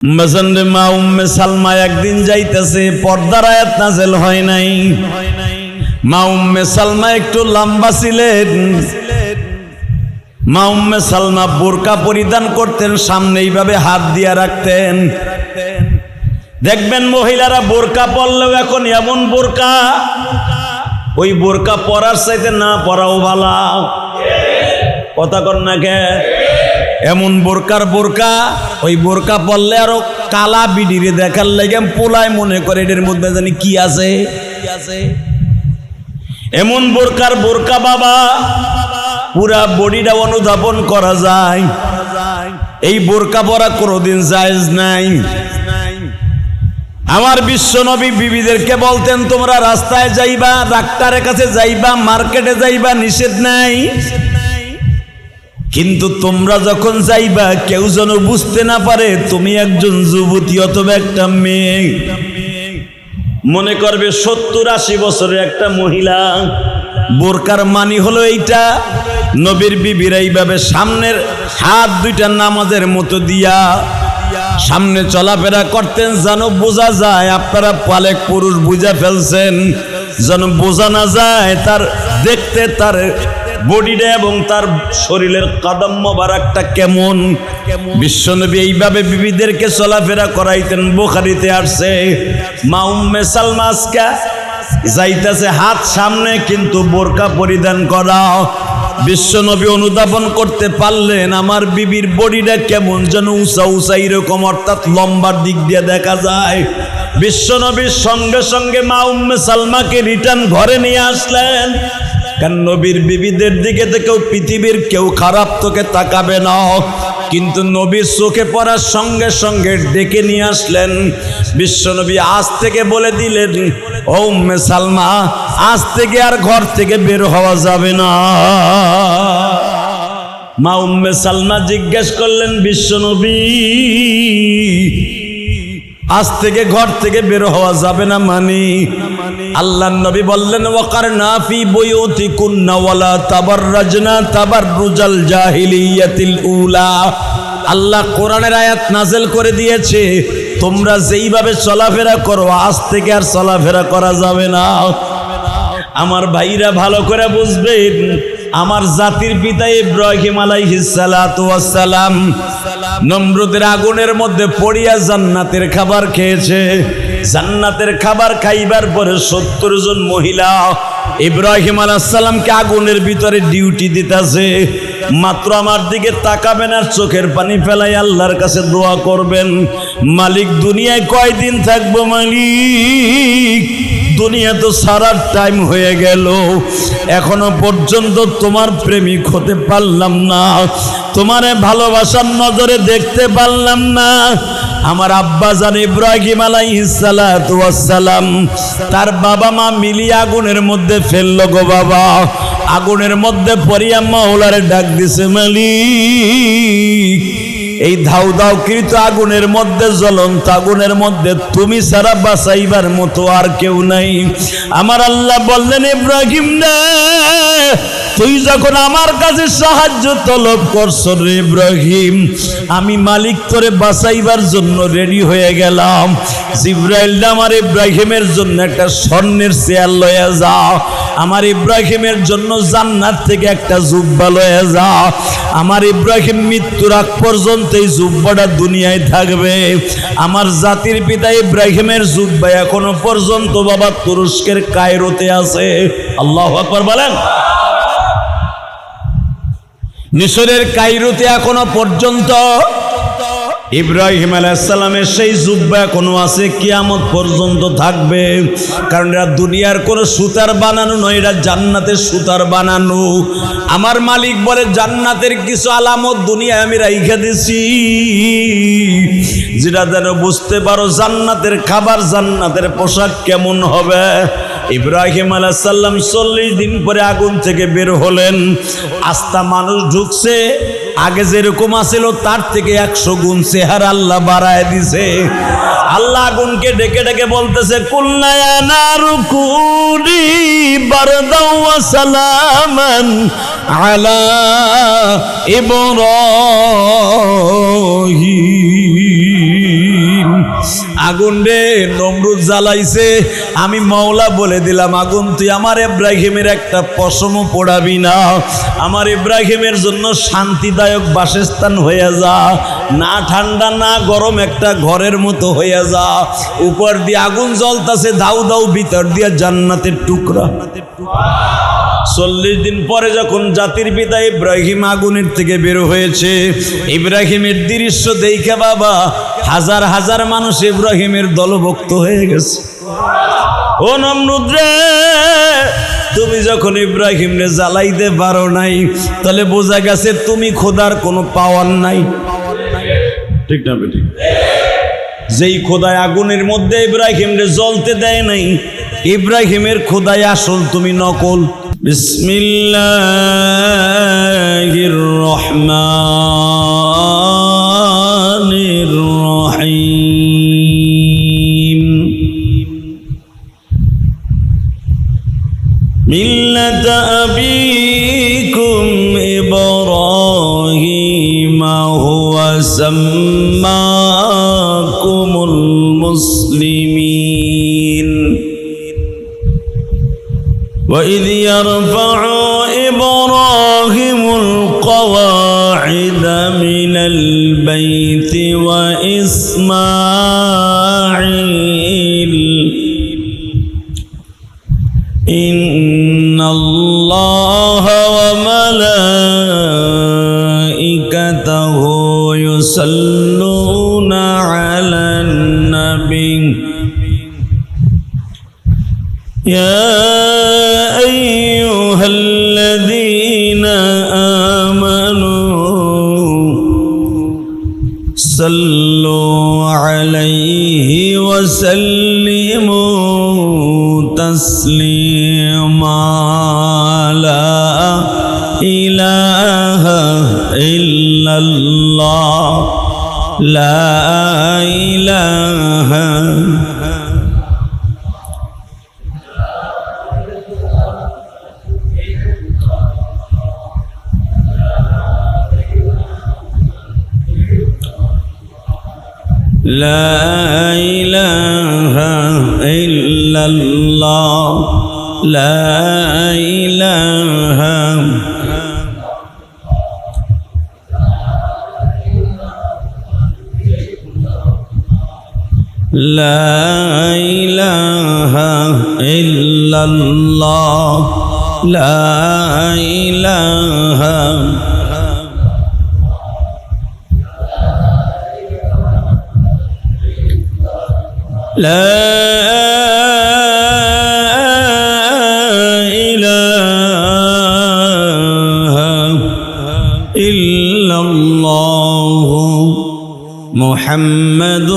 মেসেঞ্জে মা উম্মে সালমা একদিন যাইতেছে, পর্দার আয়াত নাযিল হয় নাই। মা উম্মে সালমা একটু লম্বা ছিলেন। মা উম্মে সালমা বোরকা পরিধান করতেন, সামনে এইভাবে হাত দিয়া রাখতেন। দেখবেন মহিলারা বোরকা পরলেও এখন এমন বোরকা, ওই বোরকা পরার চাইতে না পরাও ভালো। কথা কর না কে? এমন বোরকার বোরকা, ওই বোরকা পরলে আরো কালা বিডিরে দেখার লাগে পোলায় মনে করে এর মধ্যে জানি কি আছে। এমন বোরকার বোরকা বাবা, পুরা বডিটা অনুধাবন করা যায়। এই বোরকা পরা কোনোদিন জায়েজ নাই। আমার বিশ্ব নবী বিবিদেরকে বলতেন, তোমরা রাস্তায় যাইবা, ডাক্তারের কাছে যাইবা, মার্কেটে যাইবা, নিষেধ নাই, কিন্তু তোমরা যখন যাইবা কেউ যেন বুঝতে না পারে তুমি একজন যুবতী অথবা একটা মেয়ে। মনে করবে 70-80 বছরের একটা মহিলা। বোরকার মানি হলো এইটা। নবীর বিবিরা এইভাবে সামনের হাত দুইটা নামাজের মতো দিয়া সামনে চলাফেরা করতেন, যেন বোঝা যায় আপনারা পালেক পুরুষ বুঝা ফেলছেন, যেন বোঝা না যায় তার দেখতে তার বডিটা এবং তার শরীরের কদম মোবারকটা কেমন। বিশ্বনবী এইভাবে বিবিদেরকে চলাফেরা করাইতেন। বুখারীতে আসছে, মা উম্মে সালমা আজকে যাইতেছে হাত সামনে, কিন্তু বোরকা পরিধান করা। বিশ্বনবী অনুধাবন করতে পারলেন আমার বিবির বডিটা কেমন যেন উঁচা উঁচা এরকম, অর্থাৎ লম্বার দিক দিয়ে দেখা যায়। বিশ্বনবীর সঙ্গে সঙ্গে মা উম্মে সালমাকে রিটার্ন ঘরে নিয়ে আসলেন। কারণ নবীর বিবিদের দিকে থেকেও পৃথিবীর কেউ খারাপ তোকে তাকাবে না, কিন্তু নবীর চোখে পড়ার সঙ্গে সঙ্গে ডেকে নিয়ে আসলেন। বিশ্বনবী আজ থেকে বলে দিলেন, ও উম্মে সালমা, আজ থেকে আর ঘর থেকে বের হওয়া যাবে না। মা উম্মে সালমা জিজ্ঞেস করলেন, বিশ্বনবী আজ থেকে ঘর থেকে বের হওয়া যাবে না মানে? আল্লাহর নবী বললেন, ওয়াকারনা ফি বুয়ুতিকুন্না ওয়ালা তাবাররাজনা তাবাররুজাল জাহিলিয়াতিল উলা। আল্লাহ কোরআনের আয়াত নাযিল করে দিয়েছে, তোমরা যেইভাবে চলাফেরা করো আজ থেকে আর চলাফেরা করা যাবে না। আমার ভাইরা ভালো করে বুঝবেন, আমার জাতির পিতা ইব্রাহিম আলাইহিস সালাতু ওয়াস সালাম নমরুদের আগুনের মধ্যে পড়িয়া জান্নাতের খাবার খেয়েছে। জান্নাতের খাবার খাইবার পরে 70 জন মহিলা ইব্রাহিম আলাইহিস সালামকে আগুনের ভিতরে ডিউটি দিতেছে। মাত্র আমার দিকে তাকাবেন আর চোখের পানি ফেলাই আল্লাহর কাছে দোয়া করবেন, মালিক দুনিয়ায় কয়দিন থাকবো মালিক? দুনিয়া তো সারার টাইম হয়ে গেল, এখনো পর্যন্ত তোমার প্রেমিক হতে পারলাম না, তোমারে ভালোবাসার নজরে দেখতে পারলাম না। আমার আব্বা জান ইব্রাহিম আলাইহিস সালাতু ওয়াস সালাম তার বাবা মা মিলিয়ে আগুনের মধ্যে ফেললো গো বাবা। আগুনের মধ্যে পড়িয়া মাওলারে ডাক দিছে, মালিক এই ধাউ ধাউ কৃত আগুনের মধ্যে, জ্বলন্ত আগুনের মধ্যে তুমি ছাড়া বাঁচাইবার মতো আর কেউ নাই। আমার আল্লাহ বললেন, ইব্রাহিম না, তুই যখন আমার কাছে সাহায্য তলব করছো রে ইব্রাহিম, আমি মালিক তোরে বাঁচাইবার জন্য রেডি হয়ে গেলাম। জিবরাইল আমার ইব্রাহিমের জন্য একটা স্বর্ণের চেয়ার লয়ে যাও, আমার ইব্রাহিমের জন্য জান্নাত থেকে একটা জুব্বা লয়ে যাও। আমার ইব্রাহিম মৃত্যুর আগ পর্যন্ত এই জুব্বাটা দুনিয়ায় থাকবে। আমার জাতির পিতা ইব্রাহিমের জুব্বা এখনো পর্যন্ত বাবা তুরস্কের কায়রোতে আছে। আল্লাহু আকবার বলেন। মিশরের কায়রোতে এখনো পর্যন্ত ইব্রাহিম আলাইহিস সালামের সেই জুব্বা এখনো আছে, কিয়ামত পর্যন্ত থাকবে। কারণ এটা দুনিয়ার কোনো সুতার বানানো নয়, এটা জান্নাতের সুতার বানানো। আমার মালিক বলে, জান্নাতের কিছু আলামত দুনিয়ায় আমি রাইখা দিছি, যেটা যেন বুঝতে পারো জান্নাতের খাবার, জান্নাতের পোশাক কেমন হবে। ইব্রাহিম আলাইহিস সালাম 40 দিন পরে আগুন থেকে বের হলেন। আস্থা মানুষ ঢুকছে, আগে যেরকম আছিল তার থেকে 100 গুণ চেহারা আল্লাহ বাড়ায় দিছে। আল্লাহ আগুনকে ডেকে ডেকে বলতেছে, কুল্লা ইয়া নারু কুনি বারদাও ওয়া সালামান আলা ইব্রাহিম। আগুন রে নমরুদ জ্বালাইছে, আমি মওলা বলে দিলাম আগুন তুই আমার ইব্রাহিমের একটা পশমও পোড়াবি না, আমার ইব্রাহিমের জন্য শান্তিদায়ক বাসস্থান হয়ে যা, না ঠান্ডা না গরম একটা ঘরের মতো হয়ে যা। উপর দিয়ে আগুন জ্বলতাছে, দাউ দাউ, ভিতর দিয়ে জান্নাতের টুকরা। 40 দিন পরে যখন জাতির পিতা ইব্রাহিম আগুনের থেকে বের হয়েছে, ইব্রাহিমের দৃশ্য দেখে বাবা হাজার হাজার মানুষ ইব্রাহিমের দলভুক্ত হয়ে গেছে। ও নমরুদ রে, তুমি যখন ইব্রাহিম রে জ্বালাইতে পারো নাই, তাহলে বোঝা গেছে তুমি খোদার কোনো পাওয়ার নাই। ঠিক না বেঠিক? যেই খোদায় আগুনের মধ্যে ইব্রাহিম রে জ্বলতে দেয় নাই, ইব্রাহিমের খোদায় আসল, তুমি নকল। বিসমিল্লাহির রহমানির রহিম। মিল্লাতা আবিকুম ইব্রাহিম হুয়া সাম্মাকুমুল মুসলিমিন। وإذ يرفع إبراهيم القواعد من البيت وإسماعيل إن الله وملائكته يصلون على النبي يا أيها الذين آمنوا صلوا عليه وسلموا تسليما لا إله إلا الله لا إله لا إله إلا الله لا إله لا إله إلا الله لا إله لا إله إلا الله محمد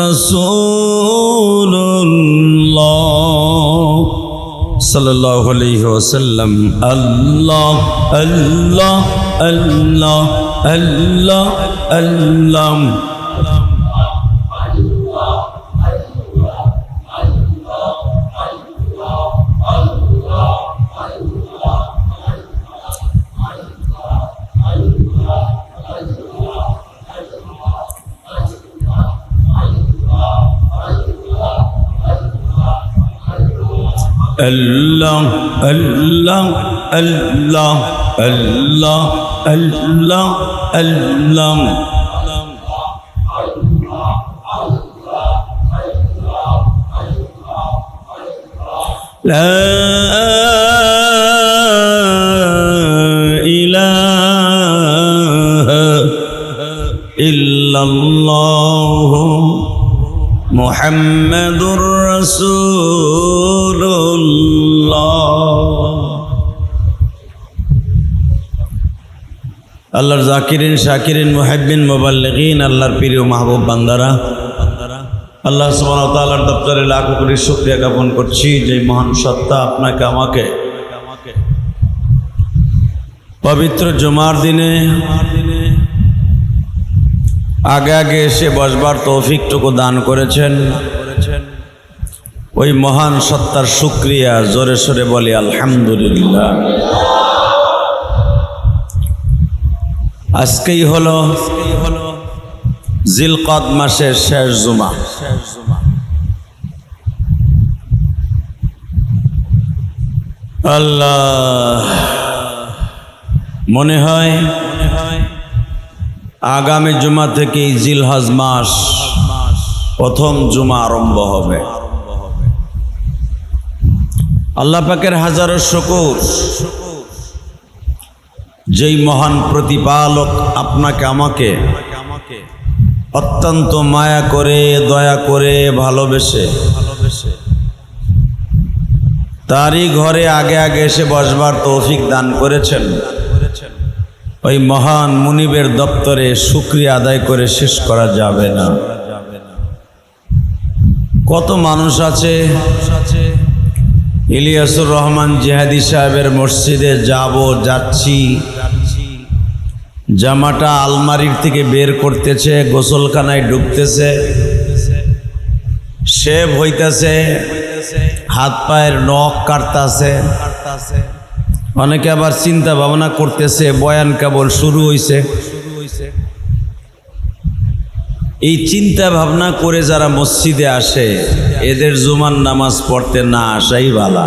رسول الله صلى الله عليه وسلم الله الله الله الله الله الله الله الله الله الله الله لا إله إلا الله محمد رسول আল্লাহর জাকিরিন শাকিরিন মুহিব্বিন মুবাল্লিগিন, আল্লাহর প্রিয় মাহবুব বান্দারা, আল্লাহ সুবহানাহু ওয়া তাআলার দপ্তরে লাখো কোটি শুকরিয়া জ্ঞাপন করছি যে মহান সত্তা আপনাকে আমাকে পবিত্র জুমার দিনে আগে আগে এসে বসবার তৌফিকটুকু দান করেছেন। ওই মহান সত্তার শুকরিয়া জোরে সোরে বলি আলহামদুলিল্লাহ। আজকেই হলো জিলকদ মাসের শেষ জুমা। আল্লাহ, মনে হয় আগামী জুমা থেকেই জিলহজ মাস প্রথম জুমা আরম্ভ হবে। আল্লাহ পাকের হাজারো শুকর, যেই মহান প্রতিপালক আপনাকে আমাকে অত্যন্ত মায়া করে, দয়া করে, ভালোবেসে তারই ঘরে আগে আগে এসে বসবার তৌফিক দান করেছেন। ওই মহান মুনিবের দপ্তরে শুকরিয়া আদায় করে শেষ করা যাবে না। কত মানুষ আছে, ইলিয়াসুর রহমান জিহাদি সাহেবের মসজিদে যাচ্ছি, জামাটা আলমারির থেকে বের করতেছে, গোসলখানায় ঢুকতেছে, শেভ হইতেছে, হাত পায়ের নখ কাটতেছে, অনেকে আবার চিন্তা ভাবনা করতেছে বয়ান কেবল শুরু হইছে। এই চিন্তা ভাবনা করে যারা মসজিদে আসে এদের জুমার নামাজ পড়তে না আসাই ভালো।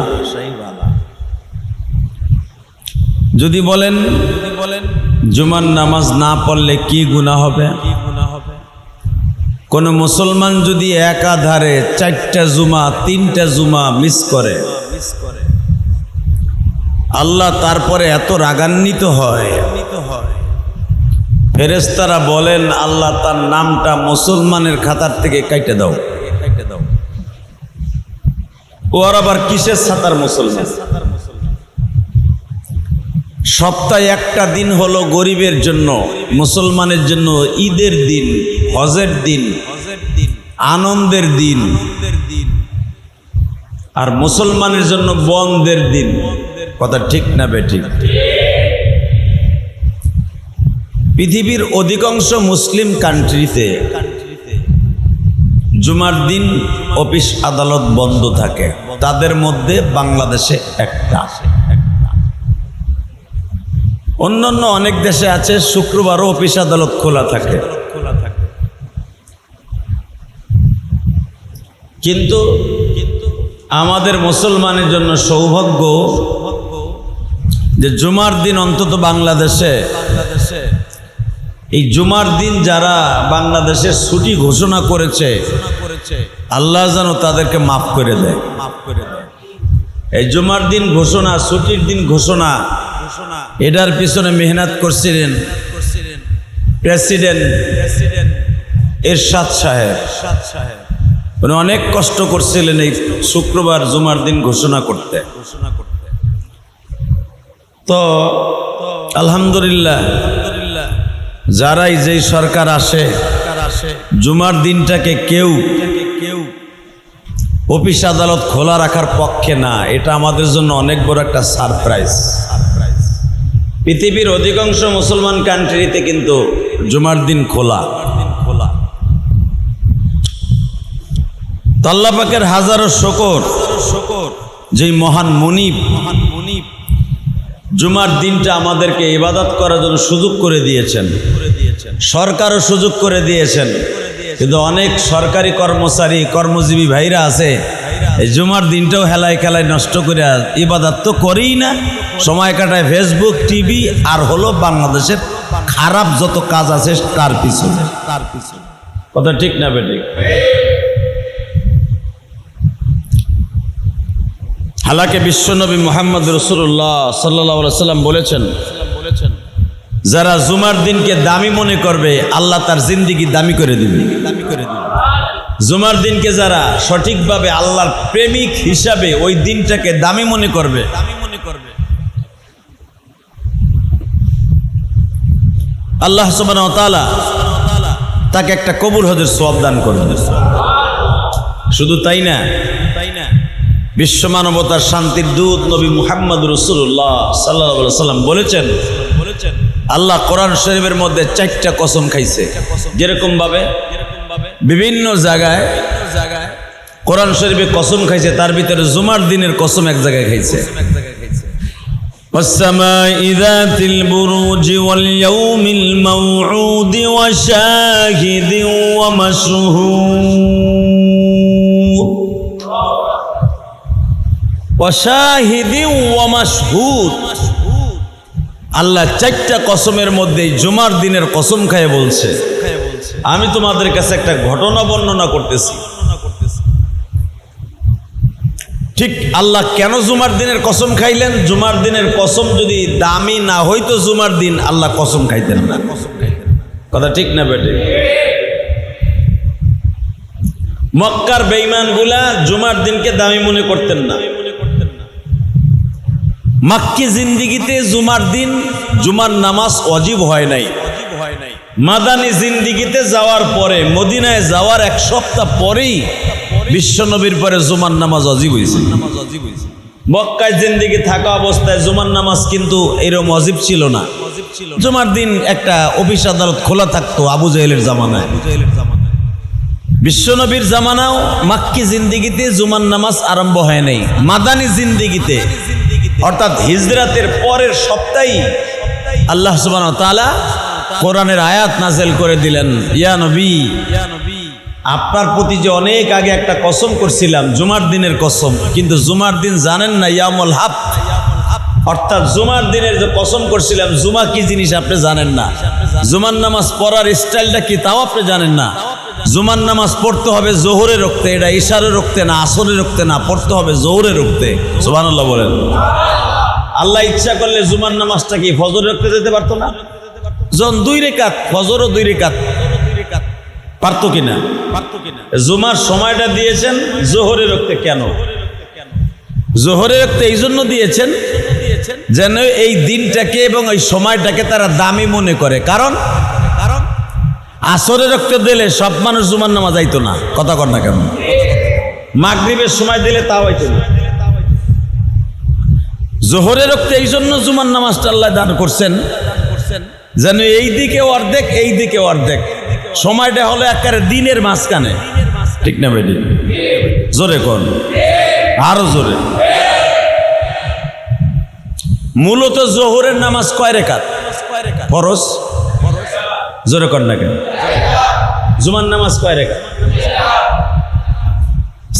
যদি বলেন জুমার নামাজ না পড়লে কি গুনাহ হবে? কোন মুসলমান যদি একাধারে 4টা জুমা 3টা জুমা মিস করে, আল্লাহ তারপরে এত রাগান্বিত হয়, ফেরেশতারা বলেন আল্লাহ তার নামটা মুসলমানের খাতার থেকে কাইটে দাও। ওর আবার কিসের ছাতার মুসলমান? সপ্তাহে একটা দিন হলো গরিবের জন্য, মুসলমানের জন্য ঈদের দিন, হজের দিন, আনন্দের দিন, আর মুসলমানের জন্য বন্ধের দিন। কথা ঠিক না বেঠিক? পৃথিবীর অধিকাংশ মুসলিম কান্ট্রিতে জুমার দিন অফিস আদালত বন্ধ থাকে, তাদের মধ্যে বাংলাদেশে একটা। অন্যান্য অনেক দেশে আছে শুক্রবারও অফিস আদালত খোলা থাকে। কিন্তু আমাদের মুসলমানের জন্য সৌভাগ্য যে জুমার দিন অন্তত বাংলাদেশে এই জুমার দিন যারা বাংলাদেশের ছুটি ঘোষণা করেছে আল্লাহ যেন তাদেরকে মাফ করে দেয়। এই জুমার দিন ঘোষণা, ছুটির দিন ঘোষণা, এটার পিছনে মেহনত করছিলেন প্রেসিডেন্ট এরশাদ সাহেব। উনি অনেক কষ্ট করছিলেন এই শুক্রবার জুমার দিন ঘোষণা করতে। তো আলহামদুলিল্লাহ, যারাই যেই সরকার আসে জুমার দিনটাকে কেউ অফিস আদালত খোলা রাখার পক্ষে না। এটা আমাদের জন্য অনেক বড় একটা সারপ্রাইজ। পৃথিবীর অধিকাংশ মুসলমান কান্ট্রিতে কিন্তু জুমার দিন খোলা। আল্লাহ পাকের হাজারো শুকর, যেই মহান মুনিব জুমার দিনটা আমাদেরকে ইবাদত করার জন্য সুযোগ করে দিয়েছেন। সরকারও সুযোগ করে দিয়েছেন, কিন্তু অনেক সরকারি কর্মচারী কর্মজীবী ভাইরা আছে এই জুমার দিনটাও হেলায় খেলায় নষ্ট করে ইবাদত তো করেই না, সময় কাটায় ফেসবুক, টিভি আর হলো বাংলাদেশের খারাপ যত কাজ আছে তার পিছনে। কথা ঠিক না বেঠিক? হালাকে বিশ্বনবী মুহাম্মদ রাসূলুল্লাহ সাল্লাল্লাহু আলাইহি সাল্লাম বলেছেন, যারা জুমার দিনকে দামি মনে করবে আল্লাহ তার জিন্দেগি দামি করে দিবে। জুমার দিনকে যারা সঠিকভাবে আল্লাহর প্রেমিক হিসাবে ওই দিনটাকে দামি মনে করবে, আল্লাহ সুবহানাহু ওয়া তাআলা তাকে একটা কবুল হজের সওয়াব দান করবেন। শুধু তাই না, বিশ্ব মানবতার শান্তির দূত নবী মুহাম্মদ রাসূলুল্লাহ সাল্লাল্লাহু আলাইহি সাল্লাম বলেছেন, আল্লাহ কোরআন শরীফের মধ্যে 4টা কসম খাইছে। যেরকম ভাবে বিভিন্ন জায়গায় কোরআন শরীফে কসম খাইছে, তার ভিতরে জুমার দিনের কসম এক জায়গায় খাইছে। والسماء ذات البروج واليوم الموعود وشاهد ومشهود وشاهد ومشهود আল্লাহ চারটা কসমের মধ্যে জুমার দিনের কসম খায় বলছে। আমি তোমাদের কাছে একটা ঘটনা বর্ণনা করতেছি। ঠিক আল্লাহ কেন জুমার দিনের কসম খাইলেন? জুমার দিনের কসম যদি দামি না হইতো জুমার দিন আল্লাহ কসম খাইতেন না। কথা ঠিক না বেটে? মক্কার বেঈমানগুলা জুমার দিনকে দামি মনে করতেন না। মক্কি জিন্দিগিতে জুমার দিন জুমার নামাজ ওয়াজিব হয় নাই। মাদানী জিন্দিগিতে যাওয়ার পরে, মদিনায় যাওয়ার এক সপ্তাহ পরেই বিশ্বনবীর পরে জুমার নামাজ ওয়াজিব হয়েছে। মক্কায় জিন্দিগি থাকা অবস্থায় জুমার নামাজ কিন্তু এরকম ওয়াজিব ছিল না। জুমার দিন একটা অফিস আদালত খোলা থাকতো আবু জাহেলের জামানায়। বিশ্বনবীর জামানাও মক্কি জিন্দিগিতে জুমার নামাজ আরম্ভ হয় নাই। মাদানী জিন্দিগিতে অর্থাৎ হিজরাতের পরের সপ্তাহে আল্লাহ সুবহানাহু ওয়া তাআলা কোরআনের আয়াত নাযিল করে দিলেন, ইয়া নবী, আপনার প্রতি যে অনেক আগে একটা কসম করছিলাম জুমার দিনের কসম, কিন্তু জুমার দিন জানেন না, ইয়ামুল হাক, অর্থাৎ জুমার দিনের যে কসম করছিলাম জুমা কি জিনিস আপনি জানেন না। জুমার নামাজ পড়ার স্টাইলটা কি তাও আপনি জানেন না। জুমার নামাজ পড়তে হবে জোহরে রক্তে, এটা ইশারে রক্তে না, আসরে রক্তে না, পড়তে হবে জোহরে রক্তে। সুবহানাল্লাহ বলেন। আল্লাহ ইচ্ছা করলে জুমার নামাজটা কি ফজর রক্তে যেতে পারতো না? যখন 2 রাকাত, ফজরও 2 রাকাত, পারতো কিনা? জুমার সময়টা দিয়েছেন জোহরে রক্তে। কেন জোহরে রক্তে? এই জন্য দিয়েছেন যেন এই দিনটাকে এবং এই সময়টাকে তারা দামি মনে করে। কারণ আসরে রক্তে দিলে সব মানুষ জুমার নামাজ আইতো না। কথা কর না কেন? মাগরিবের সময় দিলে তাও আইতো না। জোহরে রক্তে এই জন্য জুমার নামাজটা আল্লাহ দান করছেন যেন এই দিকে অর্ধেক এই দিকে অর্ধেক, সময়টা হলো একেবারে দিনের মাঝখানে। ঠিক না বেটি? জোরে কোন, আরো জোরে। মূলত জোহরের নামাজ কয় রাকাত? ফরজ। জোরে কর না কেন? জুমার নামাজ কয় রাকাত?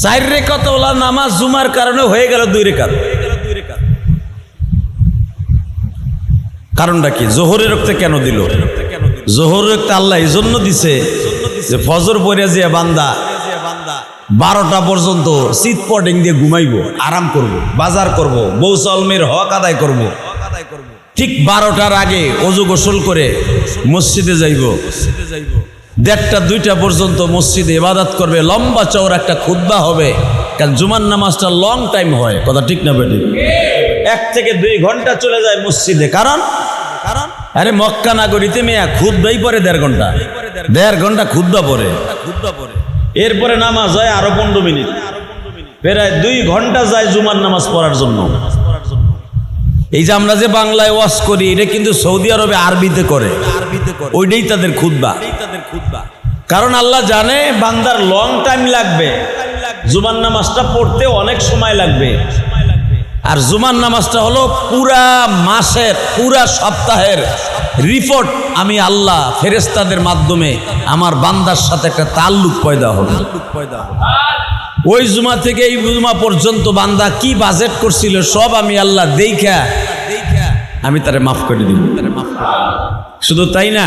4 রাকাত ওলা নামাজ জুমার কারণে হয়ে গেল 2 রাকাত। কারণটা কি? জোহরের রক্তে কেন দিল? জোহরের রক্তে আল্লাহ এই জন্য দিছে যে ফজর পড়ে যে বান্দা 12টা পর্যন্ত শীত পটিং দিয়ে ঘুমাইবো, আরাম করব, বাজার করব, বউ সালমের হক আদায় করব। ঠিক 12টার আগে ওযু গোসল করে মসজিদে যাইব, 1:30 2টা পর্যন্ত মসজিদে ইবাদত করবে, লম্বা চওড়া একটা খুতবা হবে। কারণ জুমার নামাজটা লং টাইম হয়। কথা ঠিক না বেটি? 1 থেকে 2 ঘন্টা চলে যায় মসজিদে। কারণ আরে মক্কা নগরীতে মেয়া খুতবাই পরে 1.5 ঘন্টা, 1.5 ঘন্টা খুতবা পরে, এরপরে নামাজ হয় আরো 15 মিনিট, প্রায় 2 ঘন্টা যায় জুমার নামাজ পড়ার জন্য। এই যে আমরা যে বাংলায় ওয়াজ করি এটা কিন্তু সৌদি আরবে আরবিতে করে, ওইটাই তাদের খুতবা। কারণ আল্লাহ জানে বান্দার লং টাইম লাগবে, জুমার নামাজটা পড়তে অনেক সময় লাগবে। আর জুমার নামাজটা হলো পুরা মাসের, পুরা সপ্তাহের রিপোর্ট। আমি আল্লাহ ফেরেশতাদের মাধ্যমে আমার বান্দার সাথে একটা তাল্লুক পয়দা হবে। ওই জুমা থেকে এই জুমা পর্যন্ত বান্দা কি বাজেট করছিল সব আমি আল্লাহ দেখা আমি তারে মাফ করে দিব। শুধু তাই না,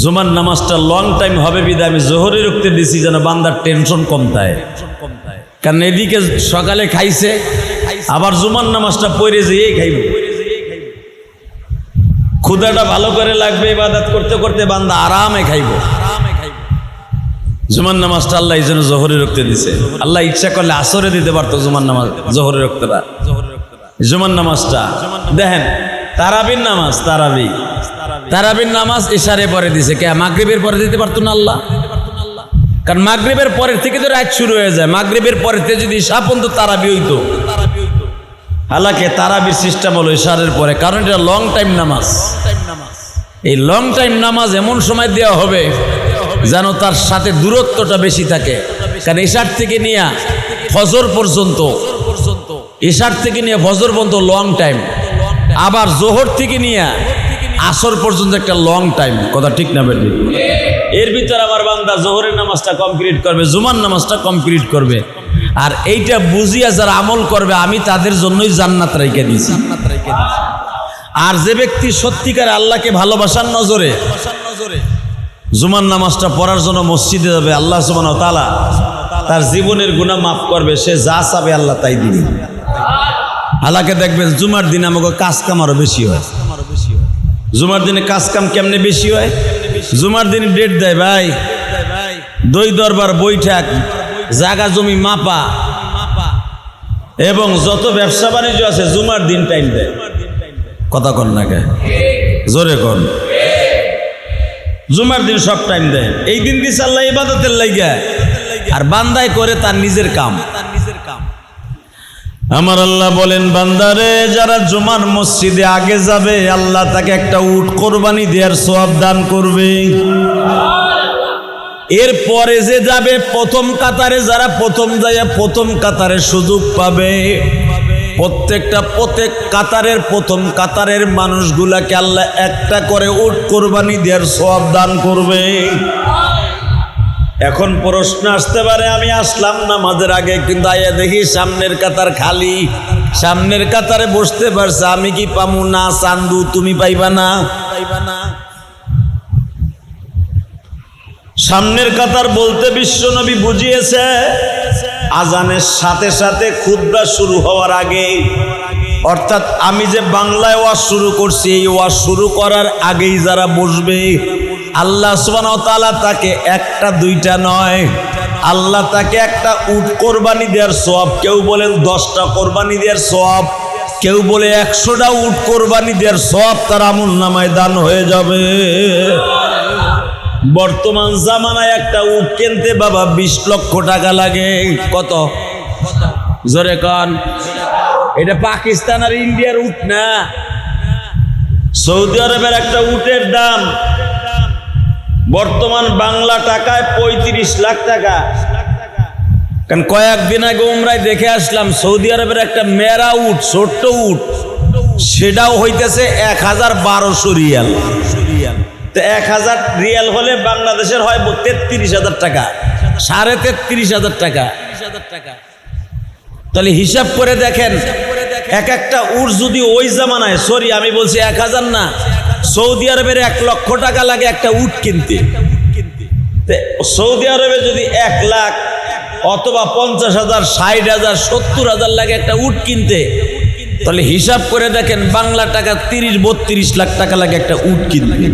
জুমার নামাজটা লং টাইম হবে বিধায় আমি জোহরে রক্তে দিছি যেন বান্দার টেনশন কম থাকে। কারণ এদিকে সকালে খাইছে, আবার জুমার নামাজটা পড়ে যেয়েই খাইব, ক্ষুধাটা ভালো করে লাগবে, ইবাদত করতে করতে বান্দা আরামে খাইব। জুমার নামাজটা আল্লাহ এই জন্য জোহরে রক্তে দিছে। আল্লাহ ইচ্ছা করলে আসরে দিতে পারতো জুমার নামাজ, জোহরে রক্তটা। জুমার নামাজটা দেখেন তারাবির নামাজ, তারাবির নামাজ ইশারে পরে দিছে। কে? মাগরিবের পরে দিতে পারতো না আল্লাহ? কারণ মাগরিবের পরের থেকে তো রাত শুরু হয়ে যায়, মাগরিবের পরের থেকে যদি ঈশা পর্যন্ত তারাবি হইতো। হালাকে তারাবির সিস্টেম হলো ইশারের পরে, কারণ এটা লং টাইম নামাজ। এই লং টাইম নামাজ এমন সময় দেওয়া হবে যেন তার সাথে দূরত্বটা বেশি থাকে। কারণ ইশার থেকে নিয়ে ফজর পর্যন্ত এশার থেকে নিয়ে ফজর পর্যন্ত লং টাইম, আবার জোহর থেকে নিয়ে আসর পর্যন্ত একটা লং টাইম। কথা ঠিক না বেটি? এর ভিতরে আমার বান্দা জোহরের নামাজটা কমপ্লিট করবে, জুমার নামাজটা কমপ্লিট করবে, আর এইটা বুঝিয়া যারা আমল করবে আমি তাদের জন্যই জান্নাত রেখে দিয়েছি। আর যে ব্যক্তি সত্যিকার আল্লাহকে ভালোবাসার নজরে জুমার নামাজটা পড়ার জন্য মসজিদে যাবে, আল্লাহ সুবহানাহু ওয়া তাআলা তার জীবনের গুনাহ মাফ করবে, সে যা চাবে আল্লাহ তাই দিবে। আল্লাহকে দেখবেন জুমার দিনে আমাকে কাজ কাম আরো বেশি হয়। জুমার দিনে কাজ কাম কেমনে বেশি হয়? জুমার দিনে ডেট দেয় ভাই, দই দরবার বৈঠক, জায়গা জমি মাপা, এবং যত ব্যবসা বাণিজ্য আছে জুমার দিন টাইম দেয়। কথা কন না কে? জোরে কন। জুমার দিন সব টাইম দেয়। এই দিন দিছে আল্লাহ ইবাদতের লাইগা, আর বান্দাই করে তার নিজের কাম। আমার আল্লাহ বলেন, বান্দারে যারা জুমার মসজিদে আগে যাবে আল্লাহ তাকে একটা উট কোরবানি দেওয়ার সওয়াব দান করবে। এরপরে যে যাবে প্রথম কাতারে, যারা প্রথম যায় প্রথম কাতারে সুযোগ পাবে, প্রত্যেক কাতারের প্রথম কাতারের মানুষগুলাকে আল্লাহ একটা করে উট কোরবানি দেওয়ার সওয়াব দান করবে। এখন প্রশ্ন আসতে পারে, আমি আসলাম নামাজের আগে, কিন্তু আয়া দেখি সামনের কাতার খালি, সামনের কাতারে বসতে পারছে, আমি কি পামু? না চান্দু, তুমি পাইবা না। সামনের কাতার বলতে বিশ্বনবী বুঝিয়েছে আজানের সাথে সাথে খুতবা শুরু হওয়ার আগে, অর্থাৎ আমি যে বাংলায় ওয়াজ শুরু করছি এই ওয়াজ শুরু করার আগেই যারা বসবে আল্লাহ সুবহানাহু ওয়া তাআলা তাকে একটা দুইটা নয়, আল্লাহ তাকে একটা উট কোরবানি দেওয়ার সওয়াব, কেউ বলেন 10টা কোরবানি দেওয়ার সওয়াব, কেউ বলে 100টা উট কোরবানি দেওয়ার সওয়াব তার আমলনামায় দান হয়ে যাবে। বর্তমান জামানায় একটা উট কিনতে বাবা 20 লক্ষ টাকা লাগে। কত? জোরে কন। এটা পাকিস্তান আর ইন্ডিয়ার উট না, সৌদি আরবের একটা উটের দাম বর্তমান বাংলা টাকায় 35 লাখ টাকা। কারণ কয়েকদিন আগে উমরায় দেখে আসলাম সৌদি আরবের একটা মেরা উট, ছোট্ট উট, সেটাও হইতেছে 1012 রিয়াল। তো 1000 রিয়াল হলে বাংলাদেশের হয় 33,000 টাকা, 33,500 টাকা। তাহলে হিসাব করে দেখেন, এক একটা উট যদি ওই জামানায়, সরি আমি বলছি 1000 না, সৌদি আরবের 1 লক্ষ টাকা লাগে একটা উট কিনতে। সৌদি আরবে যদি 1 লাখ অথবা 50,000, 60,000, 70,000 লাগে একটা উট কিনতে, তাহলে হিসাব করে দেখেন বাংলা টাকা 30-32 লাখ টাকা লাগে একটা উট কিনতে।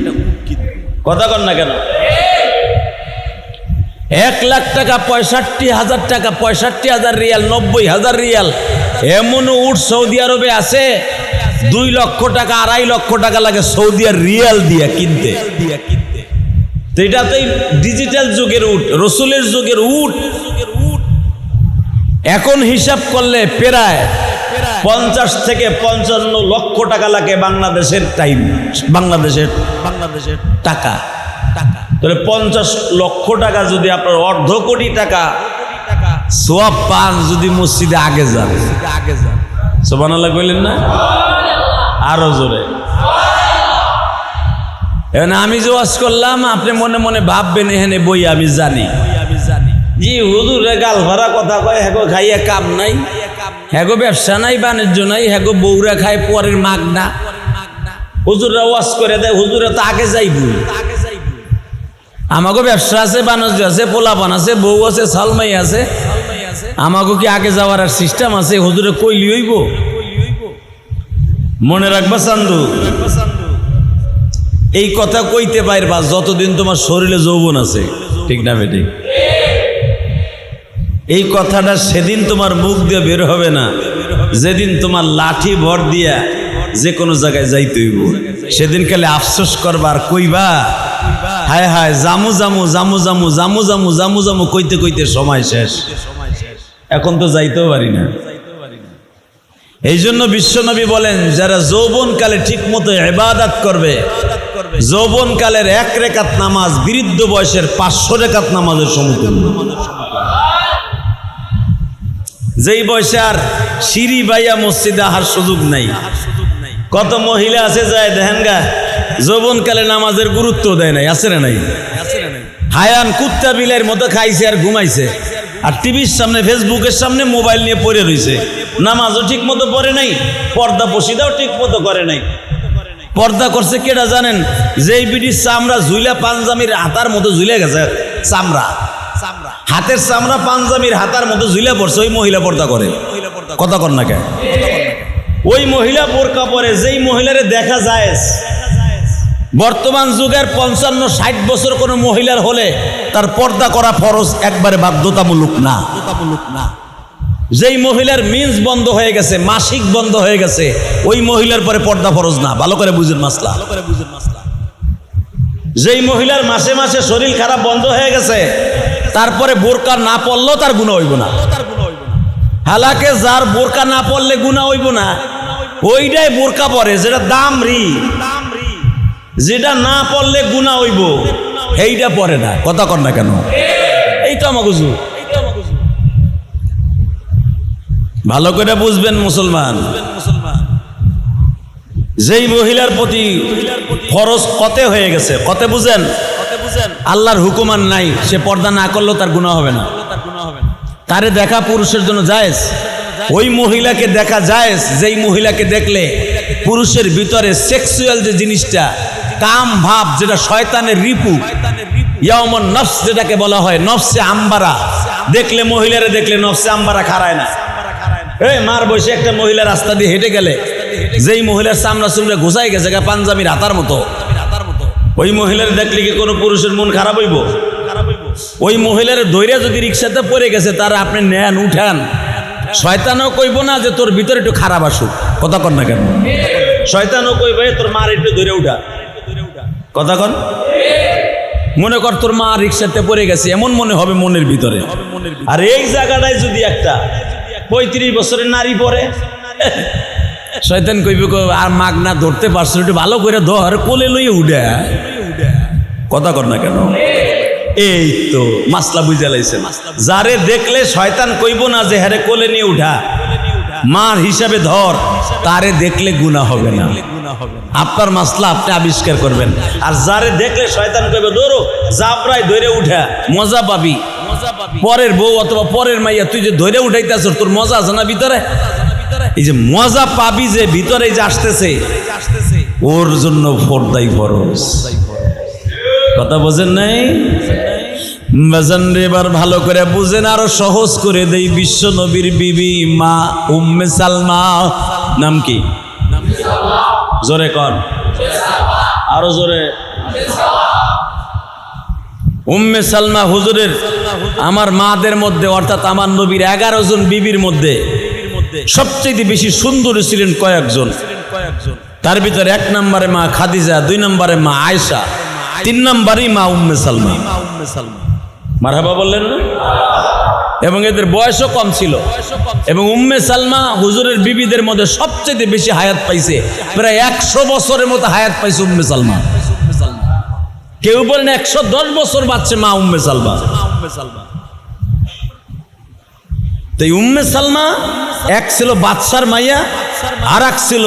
কথা কন না কেন? 1 লাখ টাকা 65,000 টাকা, 65,000 রিয়াল, 90,000 রিয়াল, এমন উট সৌদি আরবে আছে 2 লক্ষ টাকা, 2.5 লক্ষ টাকা লাগে সৌদি আর রিয়াল দিয়ে কিনতে। তো এটা তো ডিজিটাল যুগের উট, রসুলের যুগের উট। এখন হিসাব করলে প্রায় 50 থেকে 55 লক্ষ টাকা লাগে বাংলাদেশের টাইম, বাংলাদেশের টাকা। তাহলে 50 লক্ষ টাকা যদি আপনার 1/2 কোটি টাকা সওয়াব পান যদি মসজিদে আগে যান। সুবহানাল্লাহ কইলেন না? আরো জোরে। এখন আমি যে ওয়াজ করলাম আপনি মনে মনে ভাববেন এখানে বই আমি জানি, জি হুজুরে গাল ভরা কথা কয়, হ্যাগো খাইয়া কাম নাই, হ্যাগো ব্যবসা নাই, বাণিজ্য নাই, হ্যাগো বউরা খায় পরের মাগনা, হুজুররা ওয়াজ করে দেয়, হুজুরা তো আগে যাইব। আমাগো ব্যবসা আছে, বাণিজ্য আছে, পোলাপান আছে, বউ আছে, সালমাই আছে, আমাগো কি আগে যাওয়ার আর সিস্টেম আছে? হুজুরে কইলি হইব? মনে রাখবা চান্দু, এই কথা কইতে পারবা যতদিন তোমার শরীরে যৌবন আছে, ঠিক না বেটি? এই কথাটা সেদিন তোমার মুখ দিয়ে বের হবে না যেদিন তোমার লাঠি ভর দিয়া যে কোনো জায়গায় যাইতে হইব। সেদিন কালে আফসোস করবা আর কইবা হায় হায় জামু জামু জামু জামু জামু জামু জামু জামু কইতে কইতে সময় শেষ, এখন তো যাইতেও পারি না। এই জন্য বিশ্বনবী বলেন যারা যৌবনকালে ঠিক মতো ইবাদত করবে, যৌবনকালের 1 রাকাত নামাজ বৃদ্ধ বয়সের 500 রাকাত নামাজের সমতুল্য। যেই বয়সে আর সিঁড়ি বাইয়া মসজিদে আহার সুযোগ নাই। কত মহিলা আছে যায় দেখেন গা, যৌবনকালে নামাজের গুরুত্ব দেয় নাই, আছে না নাই? হায়ান কুত্তা বিলের মতো খাইছে আর ঘুমাইছে, আর টিভির সামনে ফেসবুকের সামনে মোবাইল নিয়ে পড়ে রইছে। নামাজও ঠিক মতো পড়ে নাই, পর্দা পশিদাও ঠিক মতো করে নাই। পর্দা করছে কেটা জানেন? যেই বিটির চামড়া ঝুইলা পাঞ্জামির হাতার মতো ঝুলে গেছে, চামড়া হাতের চামড়া পাঞ্জামির হাতার মতো ঝুলে পড়ছে, ওই মহিলা পর্দা করে। কথা কর না কেন? ওই মহিলা বোরকা পরে, যেই মহিলারে দেখা যায় বর্তমান যুগের 55-60 বছর কোনো মহিলার হলে তার পর্দা করা ফরজ, একবারে বাধ্যতামূলক না। যেই মহিলার মিন্স বন্ধ হয়ে গেছে, মাসিক বন্ধ হয়ে গেছে, ওই মহিলার পরে পর্দা ফরজ না। ভালো করে বুঝেন মাসলা। যেই মহিলার মাসে মাসে শরীর খারাপ বন্ধ হয়ে গেছে, তারপরে বোরকা না পড়লেও তার গুনাহ হইব না। হালাকে যার বোরকা না পড়লে গুনাহ হইব না, ওইটাই বোরকা পরে, যেটা দামরি, যেটা না পড়লে গুনাহ হইব, এইটা পরে না। কথা কর না কেন? এই তো আমাকে ভালো করে বুঝবেন মুসলমান। যেই মহিলার প্রতি ফরজ কতে হয়ে গেছে, কতে বুঝেন? আল্লাহর হুকুমান নাই, সে পর্দা না করলেও তার গুনাহ হবে না। তারে দেখা পুরুষের জন্য জায়েজ। ওই মহিলাকে দেখা জায়েজ যেই মহিলাকে দেখলে পুরুষের ভিতরে সেক্সুয়াল যে জিনিসটা, কাম ভাব, যেটা শয়তানের রিপু, ইয়াউমুন নফস যেটাকে বলা হয়, নফসে আম্বারা, দেখলে মহিলারে দেখলে নফসে আম্বারা খারায় না। এই মার বয়সে একটা মহিলা রাস্তা দিয়ে হেঁটে গেলে, যেই মহিলার চামড়া চুমড়া ঘুষাই গেছে পাঞ্জাবির হাতার মতো, ওই মহিলার দেখলে কি কোনো পুরুষের মন খারাপ হইব? ওই মহিলার দৈরা যদি রিক্সাতে পড়ে গেছে, তারা আপনি নেন উঠান, শয়তানও কইব না যে তোর ভিতরে একটু খারাপ আসুক। কথা কন না কেন? শয়তানও কইবে তোর মার একটু ধরে উঠা। কথা কন? মনে কর তোর মা রিক্সাতে পড়ে গেছে, এমন মনে হবে মনের ভিতরে। আর এই জায়গাটায় যদি একটা 35 বছরের নারী পড়ে, শয়তান কইবে আর মাগ না ধরতে পারছো, একটু ভালো করে ধর, কোলে লইয়ে উঠা। কথা কর না কেন? এই তো মাসলা বুঝে লাইছেন। যারে দেখলে শয়তান কইব না যে হারে কোলে নিয়ে উঠা, মার হিসাবে ধর, তারে দেখলে গুনাহ হবে না। আপনার মাসলা আপনি আবিষ্কার করবেন। আর যারে দেখলে শয়তান কইবে ধরো জাবরাই ধরে উঠা, মজা পাবি। পরের বউ অথবা পরের মাইয়া তুই যে ধরে উঠাইতেছ, তোর মজা আছে না ভিতরে? এই যে মজা পাবি যে ভিতরে যে আসতেছে, ওর জন্য পর্দাই ফরজ। কথা বোঝেন নাই? এবার ভালো করে বুঝেন, আরো সহজ করে দেই। বিশ্ব নবীর বিবি মা উম্মে সালমা, নাম কি? জোরে কন, আরো জোরে। উম্মে সালমা হুজুরের, আমার মাদের মধ্যে, অর্থাৎ আমার নবীর 11 জন বিবির মধ্যে সবচেয়ে বেশি সুন্দরী ছিলেন কয়েকজন। তার ভিতরে 1 নম্বরে মা খাদিজা, 2 নম্বরে মা আয়েশা, 3 নম্বরেই মা উম্মে সালমা। মারহাবা বললেন না? এবং এদের বয়সও কম ছিল। এবং উম্মে সালমা হুজুরের বিবিদের মধ্যে সবচেয়ে বেশি হায়াত পাইছে, প্রায় 100 বছরের মতো হায়াত পাইছে উম্মে সালমা। কেউ বলেন 110 বছর বাঁচছে মা উম্মে সালমা। তাই উম্মে সালমা এক ছিল বাদশার মাইয়া, আর এক ছিল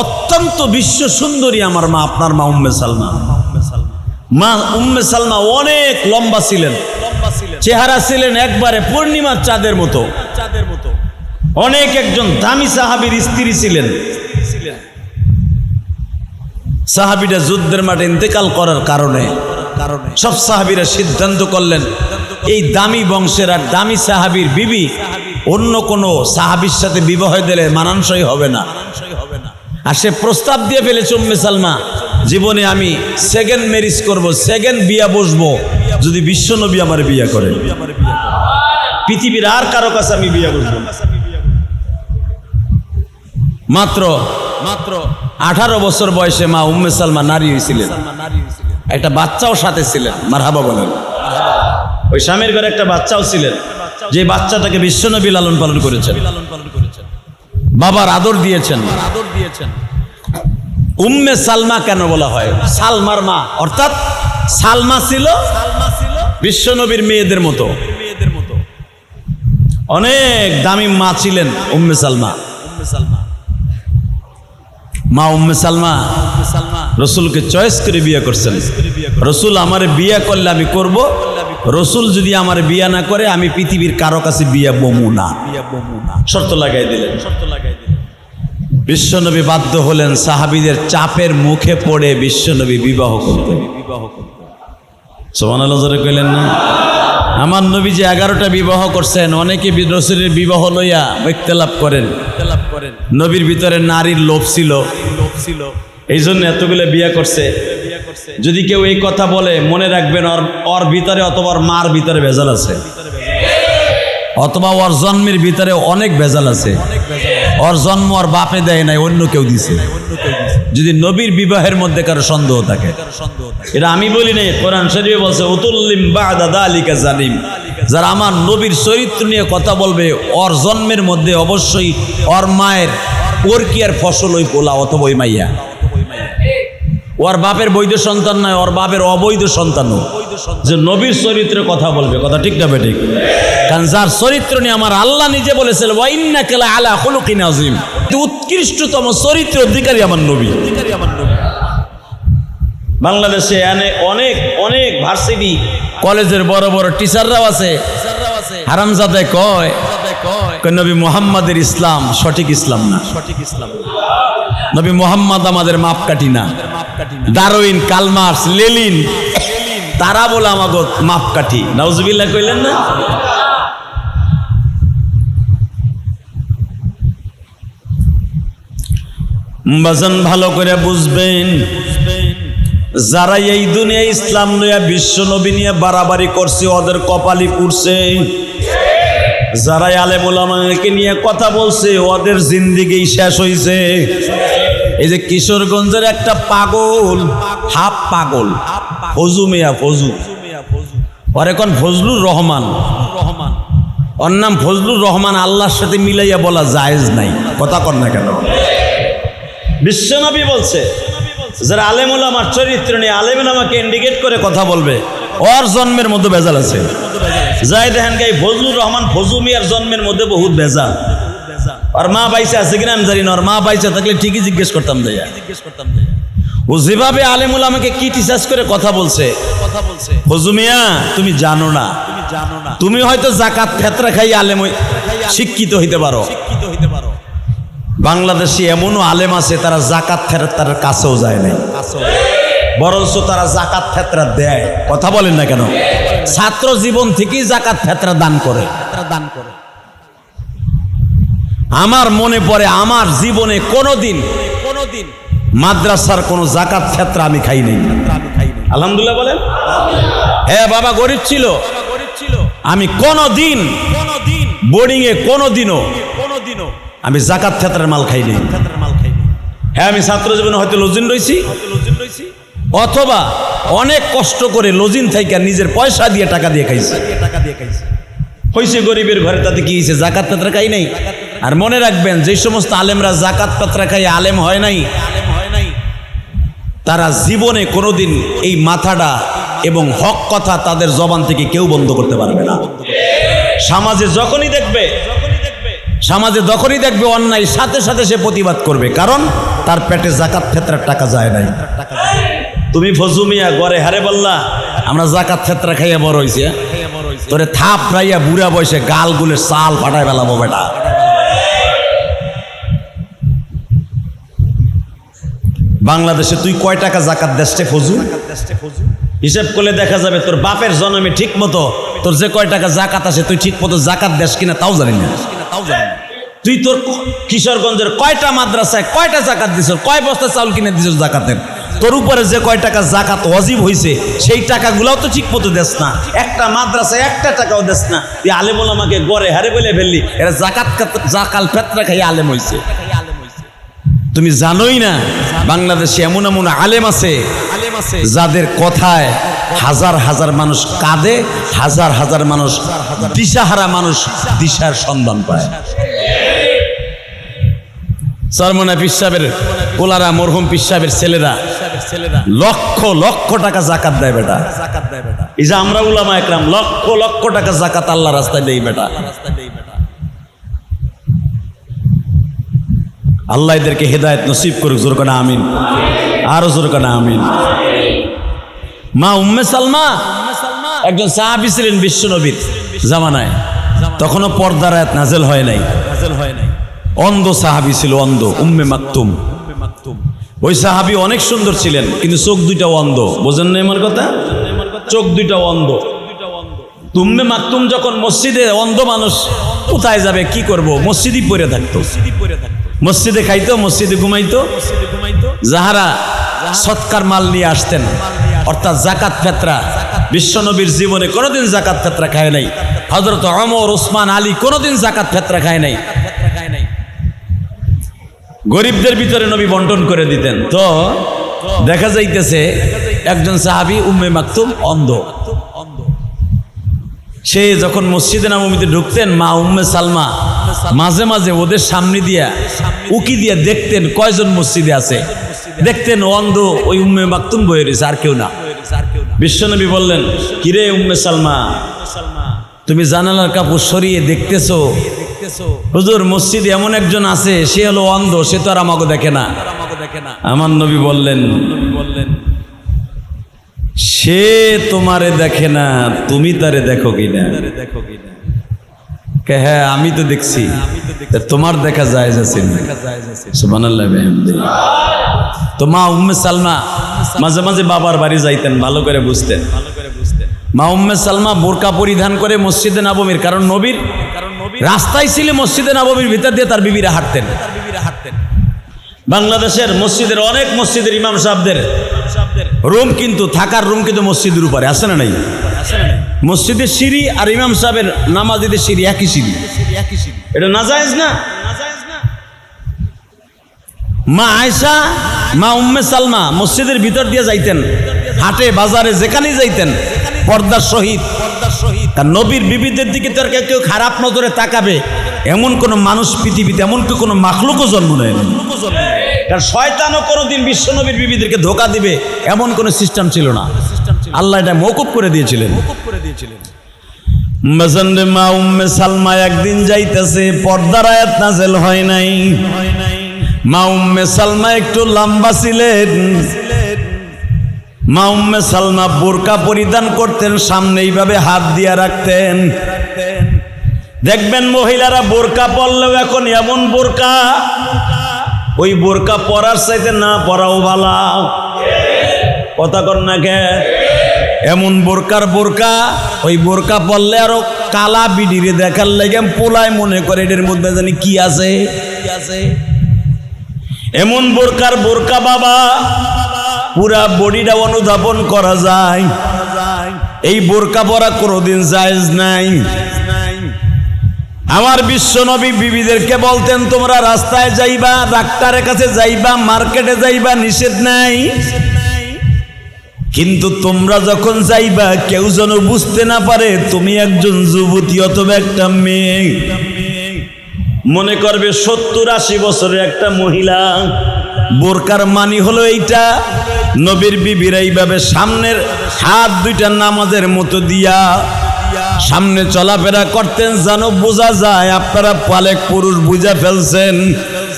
অত্যন্ত বিশ্ব সুন্দরী আমার মা, আপনার মা উম্মে সালমা। মা উম্মে সালমা অনেক লম্বা ছিলেন, চেহারা ছিলেন একবারে পূর্ণিমার চাঁদের মতো। অনেক একজন দামি সাহাবীর স্ত্রী ছিলেন। সাহাবীরা যুদ্ধের মাঠে ইন্তেকাল করার কারণে সব সাহাবীরা সিদ্ধান্ত করলেন, এই দামি বংশের আর দামি সাহাবীর বিবি অন্য কোনো সাহাবীর সাথে বিবাহ দিলে মানানসই হবে না। আর সে প্রস্তাব দিয়ে ফেলেছে উম্মে সালমা, জীবনে আমি সেকেন্ড ম্যারেজ করব, সেকেন্ড বিয়া বসবো যদি বিশ্বনবী আমার বিয়া করে। পৃথিবীর আর কারো কাছে আমি বিয়া বসবো না। মাত্র 18 বছর বয়সে মা উম্মে সালমা নারী হয়েছিলেন। একটা বাচ্চাও সাথে ছিলেন। মারহাবা বলেন। ওই স্বামীর ঘরে একটা বাচ্চাও ছিলেন, যে বাচ্চাটাকে বিশ্বনবী লালন পালন করেছেন, বাবার আদর দিয়েছেন। উম্মে সালমা কেন বলা হয়? সালমার মা, অর্থাৎ সালমা ছিল বিশ্বনবীর মেয়েদের মতো। অনেক দামি মা ছিলেন উম্মে সালমা। মা উম্মে সালমা রসুলকে চয়েস করে বিয়ে করছেন। রসুল আমারে বিয়ে করলে আমি করব, রসুল যদি আমার বিয়ে না করে আমি পৃথিবীর কারো কাছে বিয়ে বমু না, শর্ত লাগাই দিলেন। বিশ্বনবী বাধ্য হলেন, সাহাবীদের চাপের মুখে পড়ে বিশ্বনবী বিবাহ করতেন। সুবহানাল্লাহ জোরে কইলেন না? আমার নবী যে 11টা বিবাহ করছেন, অনেকে রসুলের বিবাহ লইয়া ইখতিলাফ করেন। নবীর ভিতরে নারীর লোভ ছিল, এই জন্য এতগুলো বিয়ে করছে। যদি কেউ এই কথা বলে মনে রাখবেন ওর ভিতরে অথবা ওর মার ভিতরে ভেজাল আছে, অথবা ওর জন্মের ভিতরে অনেক ভেজাল আছে। ওর জন্ম ওর বাপে দেয় নাই, অন্য কেউ দিছে। যদি নবীর বিবাহের মধ্যে কারো সন্দেহ থাকে, এটা আমি বলি নাই, কোরআন শরীফে বলছে উতুল্লিম বাদা যালিকা জালিম। যারা আমার নবীর চরিত্র নিয়ে কথা বলবে, ওর জন্মের মধ্যে অবশ্যই ওর মায়ের ওর কি আর ফসল ওই পোলা অথবা ওই মাইয়া। ওর বাপের বৈধ সন্তান নয়, ওর বাপের অবৈধ সন্তানও যে নবীর চরিত্রে কথা বলবে। কথা ঠিক না বেঠিক? কারণ যার চরিত্র নিয়ে আমার আল্লাহ নিজে বলেছেন ওয়া ইন্নাকা লাআলা খুলুকিন আযীম, উৎকৃষ্টতম চরিত্র অধিকারী আমার নবী। বাংলাদেশে অনেক অনেক ভার্সিটি কলেজের বড় বড় টিচাররাও আছে, হারামজাদে কয় নবী মুহাম্মাদের ইসলাম সঠিক ইসলাম না, নবী মুহাম্মদ আমাদের মাপকাঠি না। ডারউইন, কালমার্স, লেনিন তারা বলে আমাকে মাপকাঠি। নাউজুবিল্লাহ কইলেন না? বাজান ভালো করে বুঝবেন, যারা এই দুনিয়ায় ইসলাম লইয়া বিশ্ব নবী নিয়ে বাড়াবাড়ি করছে ওদের কপালি পুড়ছে। যারা আলেম ওলামাকে নিয়ে কথা বলছে ওদের জিন্দেগি শেষ হইছে। এই যে কিশোরগঞ্জের একটা পাগল, হাফ পাগল, ফজু মিয়া, ফজু, ওর এখন ফজলুর রহমান, ওর নাম ফজলুর রহমান। আল্লাহর সাথে মিলাইয়া বলা জায়েজ নাই। কথা কর না কেন? বিশ্বনবী বলছে যারা আলেম ওলামার চরিত্র নিয়ে আলেম ওলামাকে ইন্ডিকেট করে কথা বলবে ওর জন্মের মধ্যে ভেজাল আছে। যাই দেখেন গাই ফজলুর রহমান ফজু মিয়ার জন্মের মধ্যে বহুত ভেজাল। আর মা বাইসে আছে কিনা আমি জানি না, ওর মা বাইসে থাকলে ঠিকই জিজ্ঞেস করতাম। ও যেভাবে আলেম ওলামাকে ক্রিটিসাইজ করে কথা বলছে, ফজু মিয়া তুমি জানো না, তুমি হয়তো জাকাত ফেতরা খাই আলেম শিক্ষিত হইতে পারো। বাংলাদেশে এমনও আলেম আছে তারা জাকাত ফেতরার কাছেও যায় নাই, বরঞ্চ তারা জাকাত ফেতরা দেয়। কথা বলেন না কেন? ছাত্র জীবন থেকেই জাকাত ফেতরা দান করে। আমার মনে পড়ে আমার জীবনে কোনোদিন মাদ্রাসার কোন জাকাত ফেতরা আমি খাই নাই। আলহামদুলিল্লাহ বলেন। হ্যাঁ বাবা গরিব ছিল, আমি কোনোদিন বোর্ডিং এ কোনোদিনও আমি জাকাত ফেতরার মাল খাই নাই। হ্যাঁ আমি ছাত্র জীবনে হয়তো লজিন রয়েছি, অথবা অনেক কষ্ট করে লজিন থেকে নিজের পয়সা দিয়ে টাকা দিয়ে খাইছি। হয়েছে গরিবের ঘরে, তাতে কি হয়েছে? জাকাত ফেতরা খাই নাই। আর মনে রাখবেন, যে সমস্ত আলেমরা জাকাত ফেতরা খাই আলেম হয় নাই, তারা জীবনে কোনোদিন এই মাথাটা এবং হক কথা তাদের জবান থেকে কেউ বন্ধ করতে পারবে না। সমাজে যখনই দেখবে অন্যায়, সাথে সাথে সে প্রতিবাদ করবে, কারণ তার পেটে জাকাত ফেতরার টাকা যায় নাই। তুমি ফজু মিয়া গড়ে হারে বললা আমরা জাকাত ফেতরা খাইয়া বড় হইছে, তোরে থাপ রাইয়া বুড়া বয়সে গালগুলো সাল ফাটায় ফেলাবো বেটা। বাংলাদেশে তুই কয় টাকা জাকাত দেশে ফজু? হিসাব করলে দেখা যাবে তোর বাপের জন্মে ঠিক মতো তোর যে কয় টাকা জাকাত আসে তুই ঠিক মতো জাকাত দেশ কিনা তাও জানি না। তুই তোর কিশোরগঞ্জের কয়টা মাদ্রাসায় কয়টা জাকাত দিছ, কয় বস্তা চাউল কিনে দিছ জাকাতের, তোর উপরে যে কয় টাকা জাকাত ওয়াজিব হয়েছে সেই টাকাগুলাও তো ঠিক মতো দেস না। একটা মাদ্রাসায় একটা টাকাও দেস না। তুই আলেম ওলামাকে গড়ে হারে বলে ফেললি এরা জাকাত ফেতরা খাই আলেম হয়েছে। তুমি জানোই না বাংলাদেশে এমন এমন আলেম আছে যাদের কথায় হাজার হাজার মানুষ কাঁদে, হাজার হাজার মানুষ দিশাহারা মানুষ দিশার সন্ধান পায়। সরমনা পীর সাহেবের কোলারা, মরহুম পীর সাহেবের ছেলেরা লক্ষ লক্ষ টাকা জাকাত দেয় বেটা। এই যে আমরা উলামা একরাম লক্ষ লক্ষ টাকা জাকাত আল্লাহ রাস্তায় দেই বেটা। আল্লাহ এদেরকে হেদায়েত নসিব করুক, জোর করে আমিন, আরো জোর করে আমিন। মা উম্মে সালমা একজন সাহাবী ছিলেন বিশ্ব নবীর জামানায়, তখনও পর্দার আয়াত নাজেল হয় নাই। অন্ধ সাহাবী ছিল, অন্ধ, উম্মে মাকতুম। ওই সাহাবী অনেক সুন্দর ছিলেন, কিন্তু চোখ দুইটা অন্ধ। বোঝেন না আমার কথা? চোখ দুইটা অন্ধ। উম্মে মাকতুম যখন মসজিদে, অন্ধ মানুষ কোথায় যাবে, কি করব, মসজিদই পড়ে থাকতো, মসজিদে খাইতো, মসজিদে ঘুমাইতো। যাহারা সৎকার মাল নিয়ে আসতেন, অর্থাৎ জাকাত ফেতরা, বিশ্বনবীর জীবনে কোনোদিন জাকাত ফেতরা খায় নাই। হযরত ওমর, ওসমান, আলী কোনোদিন জাকাত ফেতরা খায় নাই। গরিবদের ভিতরে নবী বন্টন করে দিতেন। তো দেখা যাইতেছে একজন সাহাবী উম্মে মাকতুম অন্ধ। সে যখন মসজিদে নববীতে ঢুকতেন, মা উম্মে সালমা মাঝে মাঝে ওদের সামনে দিয়া উকি দিয়া দেখতেন কয়জন মসজিদে আছে। দেখতেন অন্ধ ওই উম্মে মাকতুম বয়ে রয়েছে, আর কেউ না। বিশ্বনবী বললেন, কিরে উম্মে সালমা, তুমি জানালার কাপড় সরিয়ে দেখতেছো? হুজুর, মসজিদে এমন একজন আছে, সে হলো অন্ধ, সে তো আর আমাকে দেখে না। আমার নবী বললেন, সে তোমারে দেখে না, তুমি তারে দেখো কিনা? হ্যাঁ, আমি তো দেখছি। তোমার দেখা যায় যাচ্ছে। সুবহানাল্লাহ। তো মা উম্মে সালমা মাঝে মাঝে বাবার বাড়ি যাইতেন, ভালো করে বুঝতেন। মা উম্মে সালমা বোরকা পরিধান করে মসজিদে নববীর, কারণ নবীর রাস্তায় ছিল মসজিদে নববীর ভিতর দিয়ে তার বিবিরা হাঁটতেন। বাংলাদেশের মসজিদের, অনেক মসজিদের ইমাম সাহেবদের রুম কিন্তু, থাকার রুম কিন্তু মসজিদের উপরে আছে না নাই? মসজিদের সিঁড়ি আর ইমাম সাহেবের নামাজীদের সিঁড়ি একই সিঁড়ি। এটা নাজায়েজ না? মা আয়েশা, মা উম্মে সালমা মসজিদের ভিতর দিয়ে যাইতেন, হাটে বাজারে যেখানেই যাইতেন পর্দার সহিত। তার নবীর বিবিদের দিকে তো আর কেউ খারাপ নজরে তাকাবে এমন কোন মানুষ পৃথিবীতে, এমন কি কোনো মাখলুকও জন্ম নেয়। কারণ শয়তানও কোনোদিন বিশ্ব নবীর বিবিদেরকে ধোকা দিবে এমন কোনো সিস্টেম ছিল না। আল্লাহ এটা মওকুফ করে দিয়েছিলেন। মা উম্মে সালমা একদিন যাইতেছে, পর্দার আয়াত নাযিল হয় নাই। মা উম্মে সালমা একটু লম্বা ছিলেন। মা উম্মে সালমা বোরকা পরিধান করতেন, সামনে এইভাবে হাত দিয়া রাখতেন। দেখবেন মহিলারা বোরকা পরলেও এখন এমন বোরকা, ওই বোরকা পরার চাইতে না পরাও ভালো। কথা কর না কে? এমন বোরকা, ওই বোরকা পরলে আরো কালা বিডিরে দেখার লাগে পোলায় মনে করে এদের মধ্যে জানি কি আছে। এমন বোরকা বাবা, পুরা বডিটা অনুধাবন করা যায়। এই বোরকা পরা কোনোদিন জায়েজ নাই। আমার বিশ্ব নবী বিবিদেরকে বলতেন, তোমরা রাস্তায় যাইবা, ডাক্তারের কাছে যাইবা, মার্কেটে যাইবা, নিষেধ নাই, কিন্তু তোমরা যখন যাইবা কেউ যেন বুঝতে না পারে তুমি একজন যুবতী অথবা একটা মেয়ে। মনে করবে 70-80 বছরের একটা মহিলা। বোরকার মানি হলো এইটা। নবীর বিবিরা এইভাবে সামনের হাত দুইটা নামাজের মতো দিয়া সামনে চলাফেরা করতেন, যেন বোঝা যায় আপনারা পালেক পুরুষ বুঝা ফেলছেন,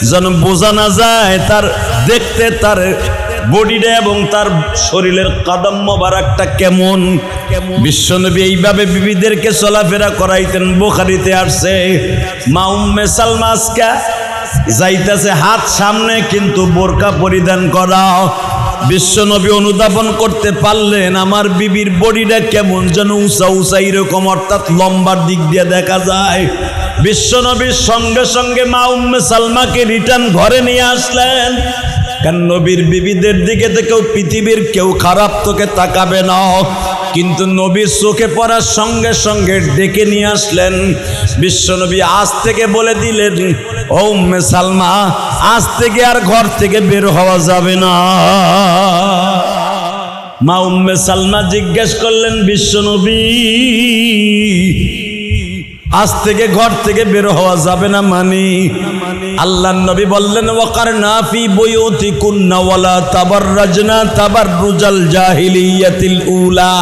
যেন বোঝা না যায় তার দেখতে, তার বডিটা এবং তার শরীরের কদম মোবারকটা কেমন। বিশ্বনবী এইভাবে বিবিদেরকে চলাফেরা করাইতেন। বুখারীতে আসছে, মা উম্মে সালমা আজকে যাইতেছে হাত সামনে, কিন্তু বোরকা পরিধান করা। বিশ্বনবী অনুধাবন করতে পারলেন আমার বিবির বডিটা কেমন যেন উঁচা এরকম, অর্থাৎ লম্বার দিক দিয়ে দেখা যায়। বিশ্বনবীর সঙ্গে সঙ্গে মা উম্মে সালমাকে রিটার্ন ঘরে নিয়ে আসলেন। কারণ নবীর বিবিদের দিকে তো কেউ, পৃথিবীর কেউ খারাপ তোকে তাকাবে না, কিন্তু নবীর চোখে পড়ার সঙ্গে সঙ্গে ডেকে নিয়ে আসলেন। বিশ্বনবী আজ থেকে বলে দিলেন, ও উম্মে সালমা, আজ থেকে আর ঘর থেকে বের হওয়া যাবে না। মা উম্মে সালমা জিজ্ঞেস করলেন, বিশ্বনবী আজ থেকে ঘর থেকে বের হওয়া যাবে না মানে? আল্লাহর নবী বললেন, ওয়াকারনা ফি বুয়ুতিকুন্না ওয়ালা তাবাররাজনা তাবাররুজাল জাহিলিয়াতিল উলা।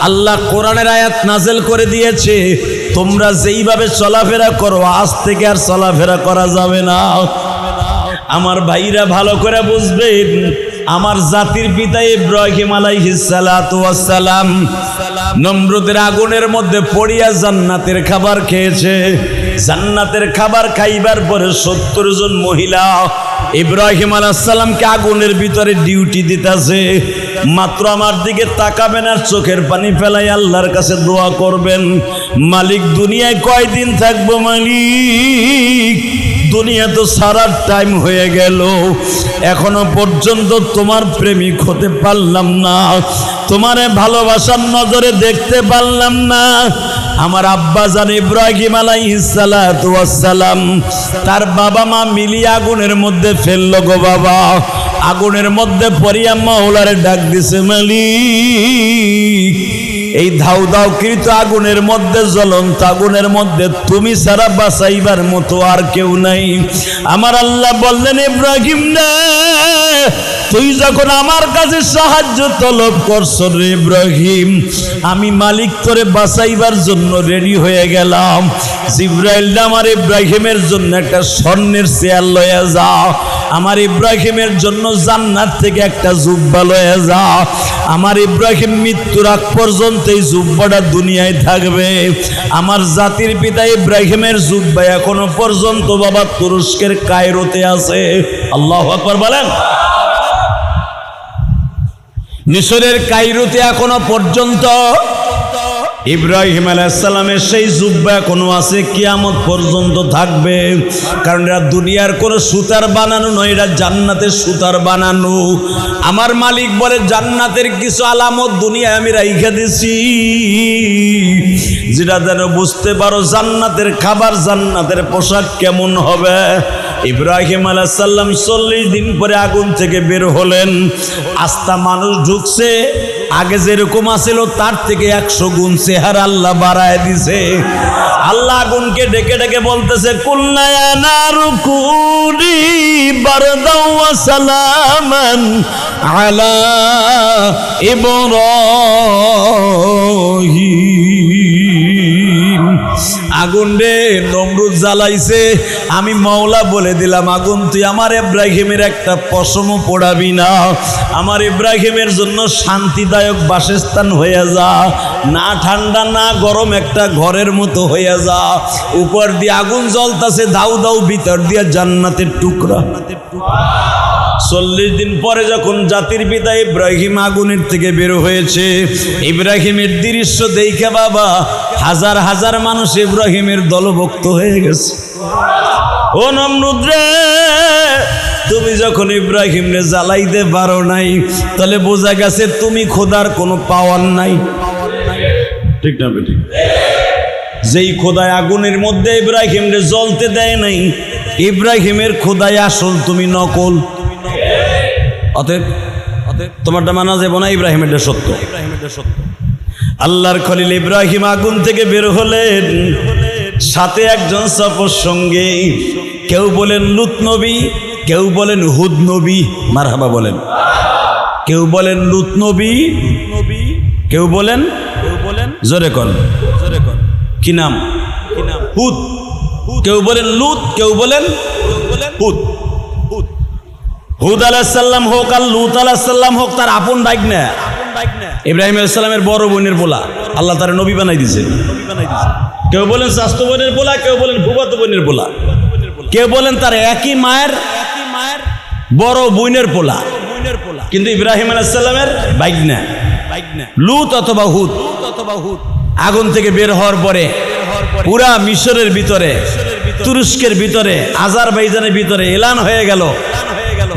আল্লাহ কোরআনের আয়াত নাযিল করে দিয়েছে, তোমরা যেইভাবে চলাফেরা করো আজ থেকে আর চলাফেরা করা যাবে না। আমার ভাইরা ভালো করে বুঝবেন, আমার জাতির পিতা ইব্রাহিম আলাইহিস সালাতু ওয়াস সালাম নমরুদের আগুনের মধ্যে পড়িয়া জান্নাতের খাবার খেয়েছে। জান্নাতের খাবার খাইবার পরে 70 জন মহিলা ইব্রাহিম আলাইহিস সালামকে আগুনের ভিতরে ডিউটি দিতেছে। মাত্র আমার দিকে তাকাবেন আর চোখের পানি ফেলাই আল্লাহর কাছে দোয়া করবেন, মালিক দুনিয়ায় কয়দিন থাকবো মালিক? দুনিয়া তো সারার টাইম হয়ে গেল, এখনো পর্যন্ত তোমার প্রেমিক হতে পারলাম না, তোমারে ভালোবাসার নজরে দেখতে পারলাম না। আমার আব্বা জান ইব্রাহিম আলাইহিস সালাতু ওয়াস সালাম তার বাবা মা মিলিয়ে আগুনের মধ্যে ফেললো গো বাবা। আগুনের মধ্যে পড়িয়া মাওলারে ডাক দিছে, মালিক এই ধাউ ধাউ কৃত আগুনের মধ্যে, জ্বলন্ত আগুনের মধ্যে তুমি ছাড়া বাঁচাইবার মতো আর কেউ নাই। আমার আল্লাহ বললেন, ইব্রাহিম না, তুই যখন আমার কাছে সাহায্য তলব করছ রে ইব্রাহিম, আমি মালিক তোরে বাঁচাইবার জন্য রেডি হয়ে গেলাম। জিবরাইল আমার ইব্রাহিমের জন্য একটা স্বর্ণের চেয়ার লয়ে যা, আমার ইব্রাহিমের জন্য জান্নাত থেকে একটা জুব্বা লয়ে যা। আমার ইব্রাহিম মৃত্যুর আগ পর্যন্ত এই জুব্বাটা দুনিয়ায় থাকবে। আমার জাতির পিতা ইব্রাহিমের জুব্বা এখনো পর্যন্ত বাবা তুরস্কের কায়রোতে আছে। আল্লাহু আকবার বলেন। মিশরের কায়রোতে এখনো পর্যন্ত ইব্রাহিম আলাইহিস সালামের সেই জুব্বা এখনো আছে, কিয়ামত পর্যন্ত থাকবে। কারণ এরা দুনিয়ার কোনো সুতার বানানো নয়, এরা জান্নাতের সুতার বানানো। আমার মালিক বলে, জান্নাতের কিছু আলামত দুনিয়ায় আমি রাইখা দিছি, যেটা যেন বুঝতে পারো জান্নাতের খাবার, জান্নাতের পোশাক কেমন হবে। ইব্রাহিম আলাইহিস সালাম 40 দিন পরে আগুন থেকে বের হলেন। আস্থা মানুষ ঢুকছে, আগে যেরকম আছিল তার থেকে 100 গুণ চেহারা আল্লাহ বাড়ায় দিছে। আল্লাহ আগুনকে ডেকে ডেকে বলতেছে, কুল্লা ইয়া নারু কুনি বারদাও ওয়া সালামান আলা ইব্রাহিম। আগুন রে, নমরুদ জ্বালাইছে, আমি মাওলা বলে দিলাম, আগুন তুই আমার ইব্রাহিমের একটা পশমও পোড়াবি না, আমার ইব্রাহিমের জন্য শান্তিদায়ক বাসস্থান হয়ে যা, না ঠান্ডা না গরম, একটা ঘরের মতো হয়ে যা। উপর দিয়ে আগুন জ্বলতাছে, দাউ দাউ, ভিতর দিয়ে জান্নাতের টুকরা। 40 দিন পরে যখন জাতির পিতা ইব্রাহিম আগুনের থেকে বের হয়েছে, ইব্রাহিমের দৃশ্য দেখে বাবা হাজার হাজার মানুষ ইব্রাহিমের দলভুক্ত হয়ে গেছে। ও নমরুদ রে, তুমি যখন ইব্রাহিমরে জ্বালাইতে পারো নাই, তাহলে বোঝা গেছে তুমি খোদার কোনো পাওয়ার নাই। ঠিক না বেটি? যেই খোদায় আগুনের মধ্যে ইব্রাহিমরে জ্বলতে দেয় নাই, ইব্রাহিমের খোদায় আসল, তুমি নকল। অতএব তোমারটা মানা যাবে না, ইব্রাহিমেরটা সত্য। আল্লাহর খলিল ইব্রাহিম আগুন থেকে বের হলেন, সাথে একজন সফর সঙ্গে, কেউ বলেন লুত নবী, কেউ বলেন হুদ নবী, মারহাবা বলেন। কেউ বলেন লুত নবী, কেউ বলেন জোরে কন, কি নাম? হুদ। কেউ বলেন লুত, কেউ বলেন হুদ। হুদ আলাইহিস সালাম হোক আর লুত আলাইহিস সালাম হোক, তার আপন বাইক না, ইব্রাহিম আলাইহিস সালামের বড় বোনের পোলা। আল্লাহ তার নবী বানাই দিয়েছে। কেউ বলেন স্বাস্থ্য বোনের পোলা, কেউ বলেন ফুফাতো বোনের পোলা, কেউ বলেন তার একই মায়ের বড় বোনের পোলা, কিন্তু ইব্রাহিম আলাইহিস সালামের বাইক না, লুত অথবা হুদ। আগুন থেকে বের হওয়ার পরে পুরা মিশরের ভিতরে, তুরস্কের ভিতরে, আজারবাইজানের ভিতরে এলান হয়ে গেল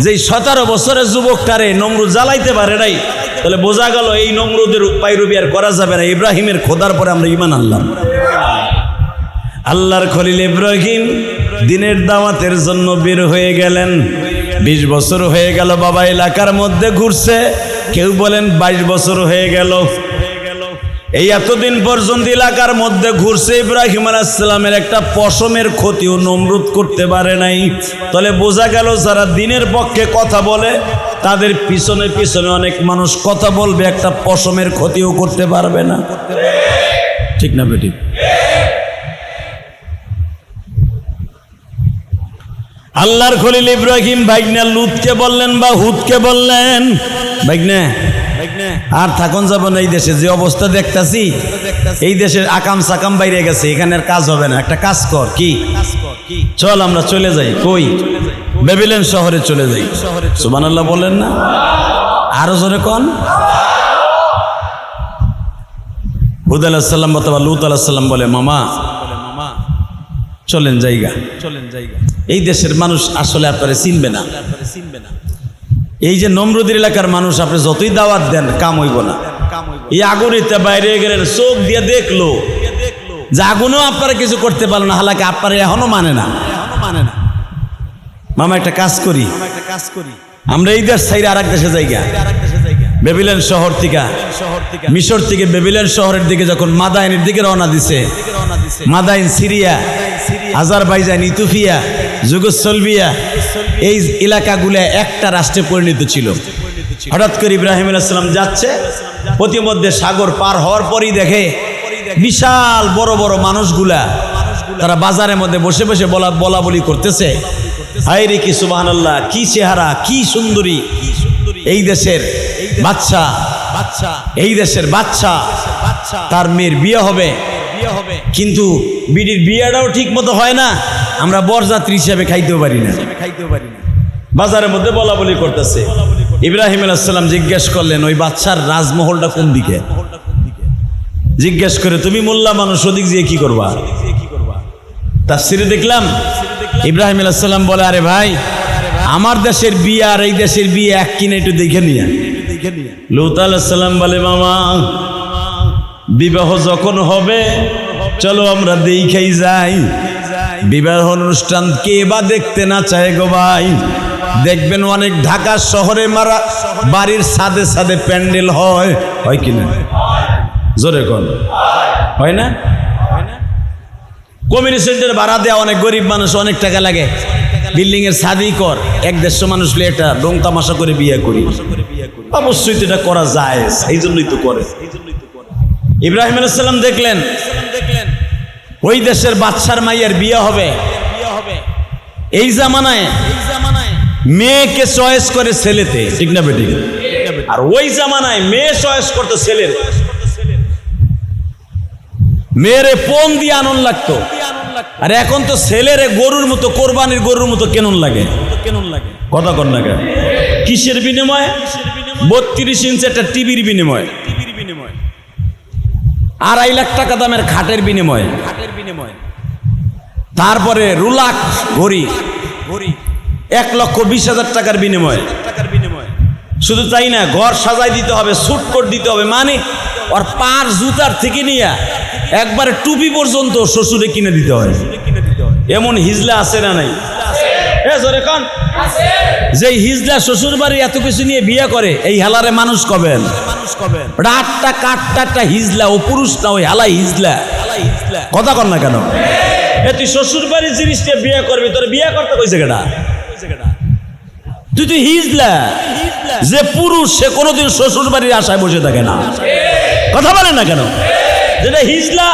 যে 17 বছরের যুবকটারে নমরুদ জ্বালাইতে পারে নাই, তাহলে বোঝা গেল এই নমরুদের পায়রবি আর করা যাবে না। ইব্রাহিমের খোদার পরে আমরা ঈমান আনলাম। আল্লাহর খলিল ইব্রাহিম দিনের দাওয়াতের জন্য বের হয়ে গেলেন। 20 বছর হয়ে গেল বাবা এলাকার মধ্যে ঘুরছে, কেউ বলেন 22 বছর হয়ে গেল। এই এতদিন পর্যন্ত এলাকার মধ্যে ঘুরছে, ইব্রাহিম আলাইহিস সালামের একটা পশমের ক্ষতিও নমরুদ করতে পারে নাই। তাহলে বোঝা গেল যারা দিনের পক্ষে কথা বলে তাদের পিছনে পিছনে অনেক মানুষ কথা বলবে, একটা পশমের ক্ষতিও করতে পারবে না। ঠিক না বেটি? আল্লাহর খলিল ইব্রাহিম ভাইগনা লুতকে বললেন বা হুদকে বললেন, ভাইগনা আর থাকুন যাব না এই দেশে, যে অবস্থা দেখতাছি এই দেশের আকাম সাকাম বাইরে গেছে, এখানে আর কাজ হবে না, একটা কাজ কর, কি চল আমরা চলে যাই। কই? বেবিলন শহরে চলে যাই। সুবহানাল্লাহ বলেন না, আরো জোরে কোন। হুদ আলাইহিস সালাম অথবা লূত আলাইহিস সালাম বলে, মামা চলেন জায়গা। এই দেশের মানুষ আসলে আপনারা চিনবে না। এই যে নমরুদের এলাকার মানুষ আপনি যতই দাওয়াত দেন কাম হইব না। এই আগুনিতে বাইরে গেলেন, চোখ দিয়ে দেখলো যে আগুনও আপনারা কিছু করতে পারলো না, হালাকি আপনারা এখনো মানে না। মামা একটা কাজ করি, আমরা এই দেশ ছাইরে আরেক দেশে জায়গা, বেবিলন শহর থেকে মিশর থেকে বেবিলন শহরের দিকে যখন মাদাইনের দিকে রওনা দিছে, মাদাইন সিরিয়া, আজারবাইজান, ইথিওপিয়া, যুগোস্লাভিয়া, এই এলাকাগুলো একটা রাষ্ট্রে পরিণত ছিল। হঠাৎ করে ইব্রাহিম আলাইহিস সালাম যাচ্ছে, প্রতিমধ্যে সাগর পার হওয়ার পরই দেখে বিশাল বড় বড় মানুষগুলা তারা বাজারের মধ্যে বসে বসে বলা বলি করতেছে, হায় রে কি সুবহানাল্লাহ, কি চেহারা, কি সুন্দরী। এই দেশের বাচ্চা, এই দেশের বাচ্চা, তার মেয়ের বিয়ে হবে, কিন্তু বিডির বিয়েটাও ঠিক মতো হয় না, আমরা বরযাত্রী হিসেবে খাইতেও পারি না। বাজারের মধ্যে বলা বলি করতেছে। ইব্রাহিম আলাইহিস সালাম জিজ্ঞেস করলেন, ওই বাচ্চার রাজমহলটা কোন দিকে? জিজ্ঞেস করে, তুমি মোল্লা মানুষ, ওদিক দিয়ে কি করবা? তাফসীরে দেখলাম ইব্রাহিম আলাইহিস সালাম বলে, আরে ভাই, আমার দেশের বিয়ে আর এই দেশের বিয়ে এক কিনা, একটু দেখে নিয়া। লূত আলাইহিস সালাম বলে, মামা বিবাহ যখন হবে চলো আমরা দেখাই যাই। বিবাহ অনুষ্ঠান কে বা দেখতে না চায় গো ভাই? দেখবেন অনেক ঢাকা শহরে মারা বাড়ির ছাদে ছাদে প্যান্ডেল হয় কিনা? জোরে কোন হয় না? কমিউনিটি সেন্টার ভাড়া দেওয়া, অনেক গরিব মানুষ, অনেক টাকা লাগে, বিল্ডিং এর ছাদই কর, 1-150 মানুষ এটা রং তামাশা করে বিয়ে করি। অবশ্যই তো এটা করা যায়, এই জন্যই তো করে। ইব্রাহিম আলাইহিস সালাম দেখলেন ওই দেশের বাদশার মাইয়ার বিয়ে হবে। এই জামানায় মেয়েকে চয়েস করে ছেলেতে, ঠিক না বেটি? আর ওই জামানায় মেয়ে চয়েস করতো ছেলের। মেয়েরে পণ দিয়ে আনন্দ লাগতো, আর এখন তো ছেলেরে গরুর মতো, কোরবানির গরুর মতো কেমন লাগে। কথা কন না কেন? কিসের বিনিময়ে? 32 ইঞ্চি একটা টিভির বিনিময়ে, 2.5 লাখ টাকা দামের খাটের বিনিময়ে, তারপরে রুলাক ঘড়ি 1,20,000 টাকার বিনিময়ে। শুধু তাই না, ঘর সাজাই দিতে হবে, স্যুট কোট দিতে হবে, মানে ওর পার জুতার থেকে নিয়ে একবারে টুপি পর্যন্ত শ্বশুরে কিনে দিতে হয়। এমন হিজলা আছে না নাই? যে হিজলা শ্বশুর বাড়ি এত কিছু নিয়ে বিয়ে করে, এই হেলারে মানুষ কবেন? রাতটা কাটটা একটা হিজলা, ও পুরুষ না, ওই হেলাই হিজলা। কথা কর না কেন? তুই শ্বশুর বাড়ির জিনিস নিয়ে বিয়ে করবি, তোর বিয়ে করতে কইছে কেডা? তুই হিজলা। যে পুরুষ সে কোনোদিন শ্বশুর বাড়ির আশায় বসে থাকে না। কথা বলেন না কেন? যেটা হিজলা,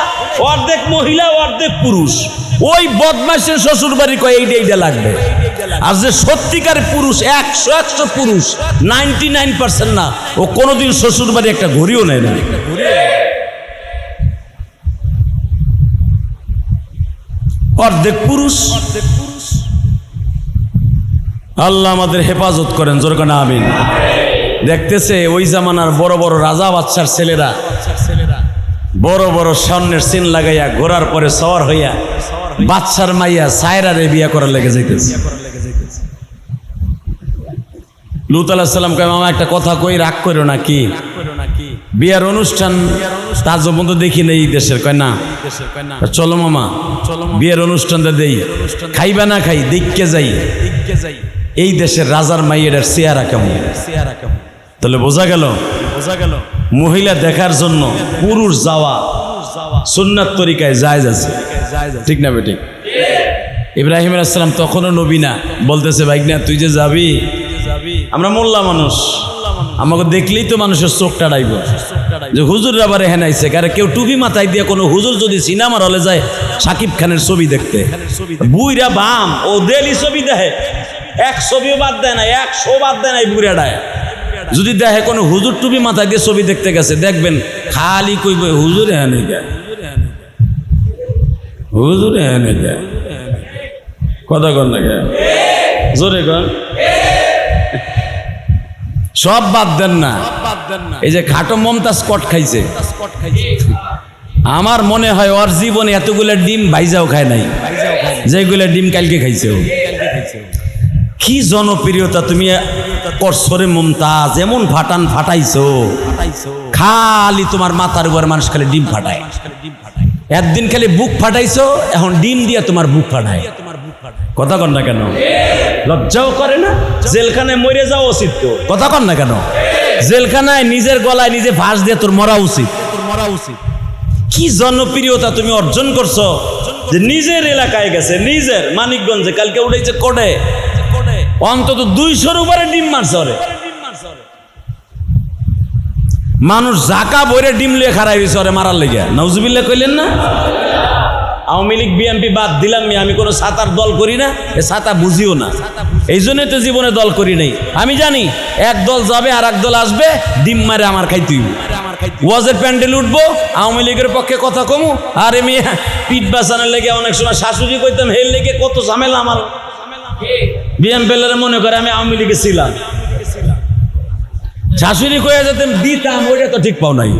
অর্ধেক মহিলা অর্ধেক পুরুষ, ওই বদমাইশের শ্বশুর বাড়ি কয় এইটা লাগবে। আর যে সত্যিকার পুরুষ, 100 পুরুষ, 99% না, ও কোনোদিন শ্বশুর বাড়ি একটা ঘড়িও নেয় না। অর্ধেক পুরুষ। আল্লাহ আমাদের হেফাজত করেন, জোরে কোন আমিন। দেখতেছে ওই জামানার বড় বড় রাজা বাদশার ছেলেরা বড় বড় স্বর্ণের সিন লাগাইয়া ঘোরার পরে সওয়ার হইয়া বাদশার মাইয়া সায়রারে বিয়া করার লেগে যাইতেছে। লূত আলাইহিস সালাম কয়, মামা একটা কথা কই, রাগ করো না। কি বিয়ার অনুষ্ঠান? তার পর্যন্ত দেখি না এই দেশের। কয় না, চলো মামা বিয়ের অনুষ্ঠানটা দেই, খাইবা না খাই দেখকে যাই এই দেশের রাজার মাইয়ের চেহারা কেমন। তাহলে বোঝা গেল মহিলা দেখার জন্য পুরুষ যাওয়া সুন্নাত তরিকায় জায়েজ আছে, ঠিক না বেটি? ইব্রাহিম আলাইহিস সালাম তখনও নবী না, বলতেছে, ভাইগনা তুই যে যাবি, আমরা মোল্লা মানুষ, আমাকে দেখলেই তো মানুষের চোখটা ডাইব, যে হুজুররা আবার এখানে আইছে, কারণ কেউ টুপি মাথায় দিয়ে কোনো হুজুর যদি সিনেমার হলে যায় শাকিব খানের ছবি দেখতে, বুইরা বাম ও ডেলি ছবি দেখে, এক ছবিও বাদ দেয় না, 100 বাদ দেয় না এই বুড়াটায়। যদি দেখে কোনো হুজুর টুপি মাথায় দিয়ে ছবি দেখতে গেছে, দেখবেন খালি কইব হুজুর এখানে যায়, হুজুর এখানে যায়। কথা কন না জোরে কন, সব বাদ দেন না। এই যে খাটো মমতাজ কট খাইছে, আমার মনে হয় ওর জীবনে এতগুলো ডিম ভাইজাও খায় নাই, যেগুলো ডিম কালকে খাইছে। কি জনপ্রিয়তা তুমি করছো রে মমতাজ, এমন ফাটান ফাটাইছো, খালি তোমার মাথার উপর মানুষ খালি ডিম ফাটায়। একদিন খালি বুক ফাটাইছো, এখন ডিম দিয়ে তোমার বুক ফাটায়। কথা কন না কেন? লজ্জাও করে না? জেলখানায় মরে যাওয়া উচিত তো। কথা কন না কেন? জেলখানায় নিজের গলায় নিজে ফাঁস দিয়ে তোর মরা উচিত। কি জনপ্রিয়তা তুমি অর্জন করছো, যে নিজের এলাকায় গেছে, নিজের মানিকগঞ্জে কালকে উঠেছে কোটে, অন্তত 200-র উপরে ডিম মারছে ওরে। মানুষ জাকা বইরে ডিম লিয়ে খারাই হয়েছে ওরে মারার লেগে। নাউজুবিল্লাহ কইলেন না? আওয়ামী লীগ বিএনপি বাদ দিলাম, আমি কোনো ছাতার দল করি না, এ ছাতা বুঝিও না, এই জন্যই তো জীবনে দল করি নাই। আমি জানি এক দল যাবে আর এক দল আসবে, ডিম মারে আমার খাইতেই। ওয়াজের প্যান্ডেল উঠবো, আওয়ামী লীগের পক্ষে কথা কমু, আর আমি পিঠ বাঁচানোর লেগে অনেক সময় শাশুড়ি কইতাম, হের লেগে কত ঝামেলা আমার। বিএনপি মনে করে আমি আওয়ামী লীগে ছিলাম, শাশুড়ি কয়ে যেতাম দিতাম, ওইটা তো ঠিক পাও নাই,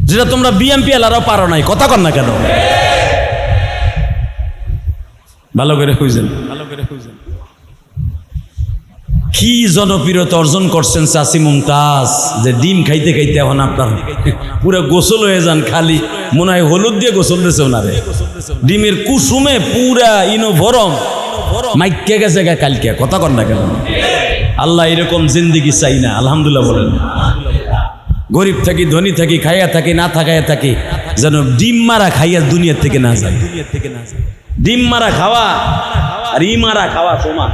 যেটা তোমরা বিএনপি এলারাও পারো নাই। কথা কন না কেন? ভালো করে খুঁজেন, ভালো করে খুঁজেন। কি জনপ্রিয়তা অর্জন করছেন চাচি মুমতাজ, যে ডিম খাইতে খাইতে এখন আপনার পুরো গোসল হয়ে যান, খালি মনে হয় হলুদ দিয়ে গোসল দিয়েছে ওনারে। ডিমের কুসুমে পুরা ইনো ভরম মাইকে গেছে কালকে। কথা কন না কেন? আল্লাহ এরকম জিন্দিগি চাই না। আলহামদুলিল্লাহ বলেন। গরিব থাকি ধনী থাকি, খাইয়া থাকি না থাকাইয়া থাকি, যেন ডিম মারা খাইয়া দুনিয়ার থেকে না যায়। ডিম মারা খাওয়া আর ই মারা খাওয়া সমান।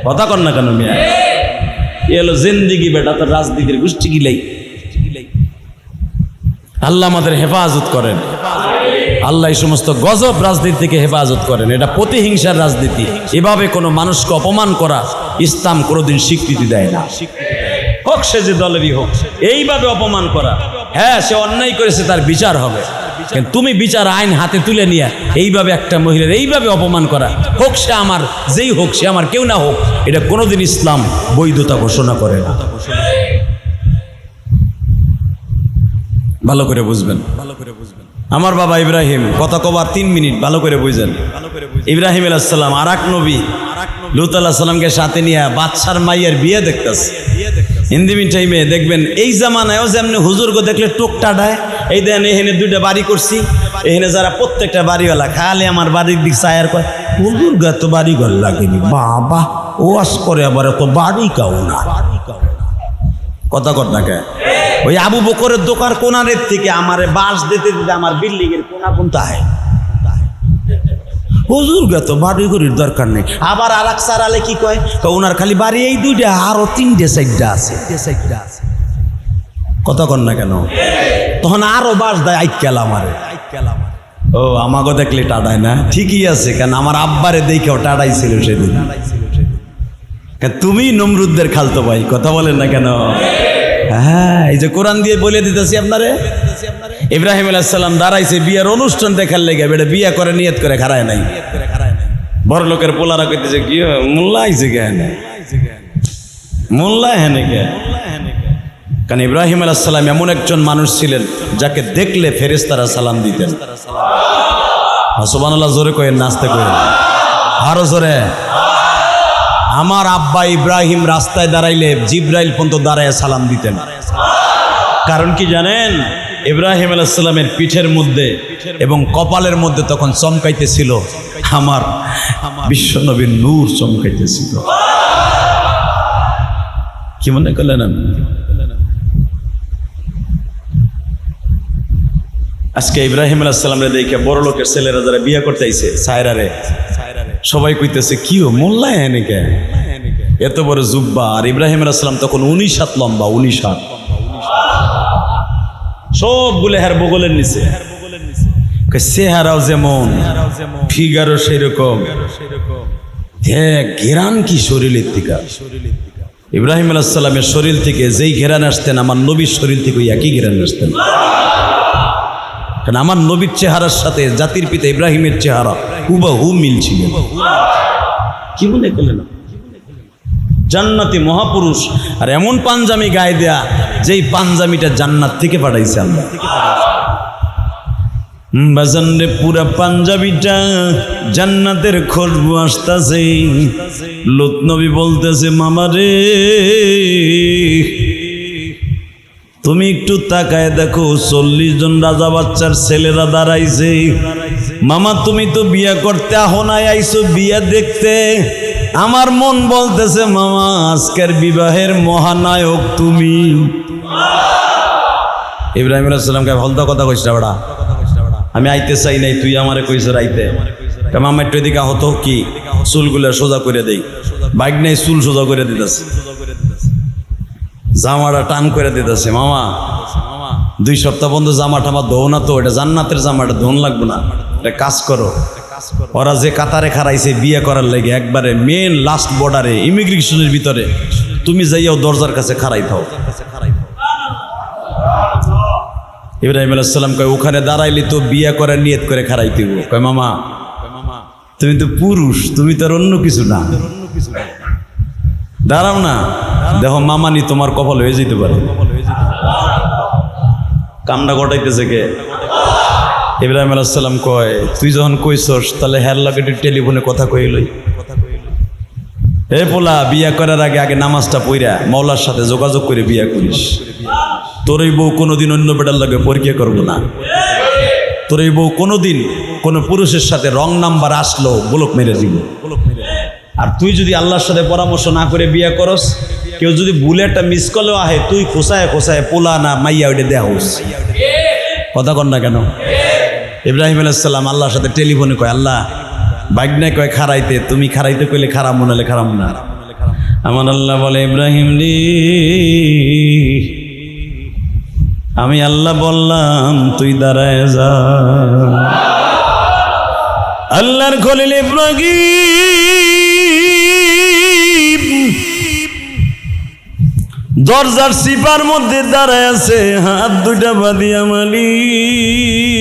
কথা কন না কেন মিয়া? এ হলো জিন্দিগি বেটা, তো রাজনীতির গোষ্ঠী গিলাই। আল্লাহ আমাদের হেফাজত করেন, আল্লাহ এই সমস্ত গজব রাজনীতি থেকে হেফাজত করেন। এটা প্রতিহিংসার রাজনীতি। এভাবে কোনো মানুষকে অপমান করা ইসলাম কোনোদিন স্বীকৃতি দেয় না। হোক সে যে দলেরই হোক, এইভাবে অপমান করা, হ্যাঁ সে অন্যায় করেছে, তার বিচার হবে। কিন্তু তুমি বিচার আইন হাতে তুলে নিয়ে এইভাবে একটা মহিলার এইভাবে অপমান করা, হোক সে আমার যেই হোক, সে আমার কেউ না হোক, এটা কোনোদিন ইসলাম বৈধতা ঘোষণা করে না। ভালো করে বুঝবেন, ভালো করে বুঝবেন। আমার বাবা ইব্রাহিম, কথা কবার 3 মিনিট, ভালো করে বুঝেন। ইব্রাহিম আলাইহিস সালাম আর এক নবী লূত আলাইহিস সালামকে সাথে নিয়ে বাদশার মাইয়ের বিয়ে দেখতেছে। ইন্দিমিন টাইমে দেখবেন এই জামানায়ও যেমনি হুজুরকে দেখলে টোক টাডায়, এই দেন এখানে 2টা বাড়ি করছি, এখানে যারা প্রত্যেকটা বাড়িওয়ালা খালি আমার বাড়ির দিক চায়ার কয়, হুজুর গা তো বাড়ি ঘর লাগেনি, বাবা ওয়াজ করে আবার তো বাড়ি কাও না। কথা কর না কে? ওই আবু বকরের দোকান কোনারের থেকে আমারে বাঁশ দিতে দিতে আমার বিল্ডিং এর কোনা কোনটা হয়, হুজুর গে তো বাড়ি ঘরের দরকার নেই। আবার আর এক সারালে কি কয়, ওনার খালি বাড়ি এই 2টা, আরো 3টে 4টা আছে। কথা কর না কেন? তখন আরো বাঁশ দেয় আইকাল আমারে। ও আমাকে দেখলে টাডায় না, ঠিকই আছে, কেন আমার আব্বারে দেখেও টাডাইছিল সেদিন। তুমি নমরুদদের খালতো ভাই, কথা বলেন না কেন? হ্যাঁ, এই যে কোরআন দিয়ে বলে দিতেছি আপনারে। ইব্রাহিম আলাইহিস সালাম দাঁড়াইছে বিয়ের অনুষ্ঠান দেখার লেগে, বেটা বিয়ে করে নিয়ত করে খারায় নাই। বড় লোকের পোলারা কইতেছে কি মোল্লা আইছে কেন, মোল্লা হেনে কে? কারণ ইব্রাহিম আলাইহিস সালাম এমন একজন মানুষ ছিলেন যাকে দেখলে ফেরেশতারা সালাম দিতেন। সুবহানাল্লাহ জোরে কইেন, নাচতে কইেন, আরো জোরে। আমার আব্বা ইব্রাহিম রাস্তায় দাঁড়াইলে জিব্রাইল পর্যন্ত দাঁড়ায় সালাম দিতেন। কারণ কি জানেন? ইব্রাহিম আলাইহিস সালামের পিঠের মধ্যে এবং কপালের মধ্যে তখন চমকাইতেছিল আমার বিশ্বনবীর নূর চমকাইতেছিল। কি মনে করলেন? আজকে ইব্রাহিম আলাইহিস সালামের দেখে বড় লোকের ছেলেরা যারা বিয়ে করতে আইছে সায়রারে, সবাই কইতেছে কি ও মোল্লা এনে কে, এত বড় জুব্বা। আর ইব্রাহিম আলাইহিস সালাম তখন 19 হাত লম্বা, 19 হাত। সবগুলো হের বগলের নিচে। চেহারাও যেমন, ফিগারও সেরকম, ঘেরান কি শরীরের থেকে। ইব্রাহিম আলাইহিস সালামের শরীর থেকে যেই ঘেরান আসতেন, আমার নবীর শরীর থেকে একই ঘেরান আসতেন। কারণ আমার নবীর চেহারার সাথে জাতির পিতা ইব্রাহিমের চেহারা হুবহু মিল ছিল। কি মনে করলেন? জান্নাতি মহাপুরুষ, আর এমন পাঞ্জামি গায়ে দেয়া যেই পাঞ্জামিটা জান্নাত থেকে পাঠাইছে আল্লাহ। বাজান রে, পুরা পাঞ্জাবিটা জান্নাতের খুশবু আসতেছে। লূত নবী বলতেছে, মামা রে তুমি একটু তাকায় দেখো, 40 জন রাজা বাচ্চার ছেলেরা দাঁড়াইছে। মামা তুমি তো বিয়া করতে আহো নাই, আইছো বিয়া দেখতে। আমার মন বলতেছে মামা আজকের বিবাহের মহানায়ক তুমি। ইব্রাহিম আলাইহিস সালামকে হলদা কথা কইছ না বেটা, আমি আইতে চাই নাই, তুই আমারে কইছ আইতে। মামা একটু এদিকে হতো কি, চুলগুলা সোজা করে দেই। বাইক নাই, চুল সোজা করে দিতেছে, জামাটা টান করে দিতেছে। মামা 2 সপ্তাহ বন্ধু জামা টামা ধোও না তো, এটা জান্নাতের জামাটা ধোন লাগবে না, এটা কাজ করো। ওরা যে কাতারে খারাইছে বিয়ে করার লাগে, একবারে মেন লাস্ট বর্ডারে ইমিগ্রেশনের ভিতরে, তুমি যাইয়াও দরজার কাছে খারাই থাও। ইব্রাহিম আলাইহিস সালাম কয় ওখানে দাঁড়াইলি তো বিয়ে করার নিয়ত করে খারাইতে হইব। কয় মামা তুমি তো পুরুষ, তুমি তো আর অন্য কিছু না, দাঁড়াও না, দেখো মামানি তোমার কপাল হয়ে যেতে পারে। কামটা ঘটাইতেছে কে? ইব্রাহিম আলাইহিস সালাম কয় তুই যখন কইছস তাহলে হ্যার লাগে টেলিফোনে কথা কইলই। এ পোলা, বিয়া করার আগে আগে নামাজটা পড়া মাওলার সাথে যোগাযোগ করে বিয়া করিস। তোর এই বউ কোনোদিন অন্য বেটার লাগে পরীক্ষা করবো না। তোর এই বউ কোনোদিন কোনো পুরুষের সাথে রং নাম্বার আসলো ব্লক মেরে দিব। আর তুই যদি আল্লাহর সাথে পরামর্শ না করে বিয়া করস, কেউ যদি ভুলে একটা মিস কলেও আহে, তুই খোসায় খোসায় পোলা না মাইয়া ওইটা দেয়া হোস। কথা কন না কেন? ইব্রাহিম আলাইহিস সালাম আল্লাহর সাথে টেলিফোনে কয়, আল্লাহ বাইকনায় কয় খারাইতে, তুমি খারাইতে কইলে খারাপ মনে হলে খারাপ না। আমার আল্লাহ বলে, ইব্রাহিম রে আমি আল্লাহ বললাম তুই দাঁড়ায় যা। আল্লাহর খলিল ইব্রাহিম দরজার সিপার মধ্যে দাঁড়ায় আছে, হাত দুইটা বাঁধিয়া, মালিক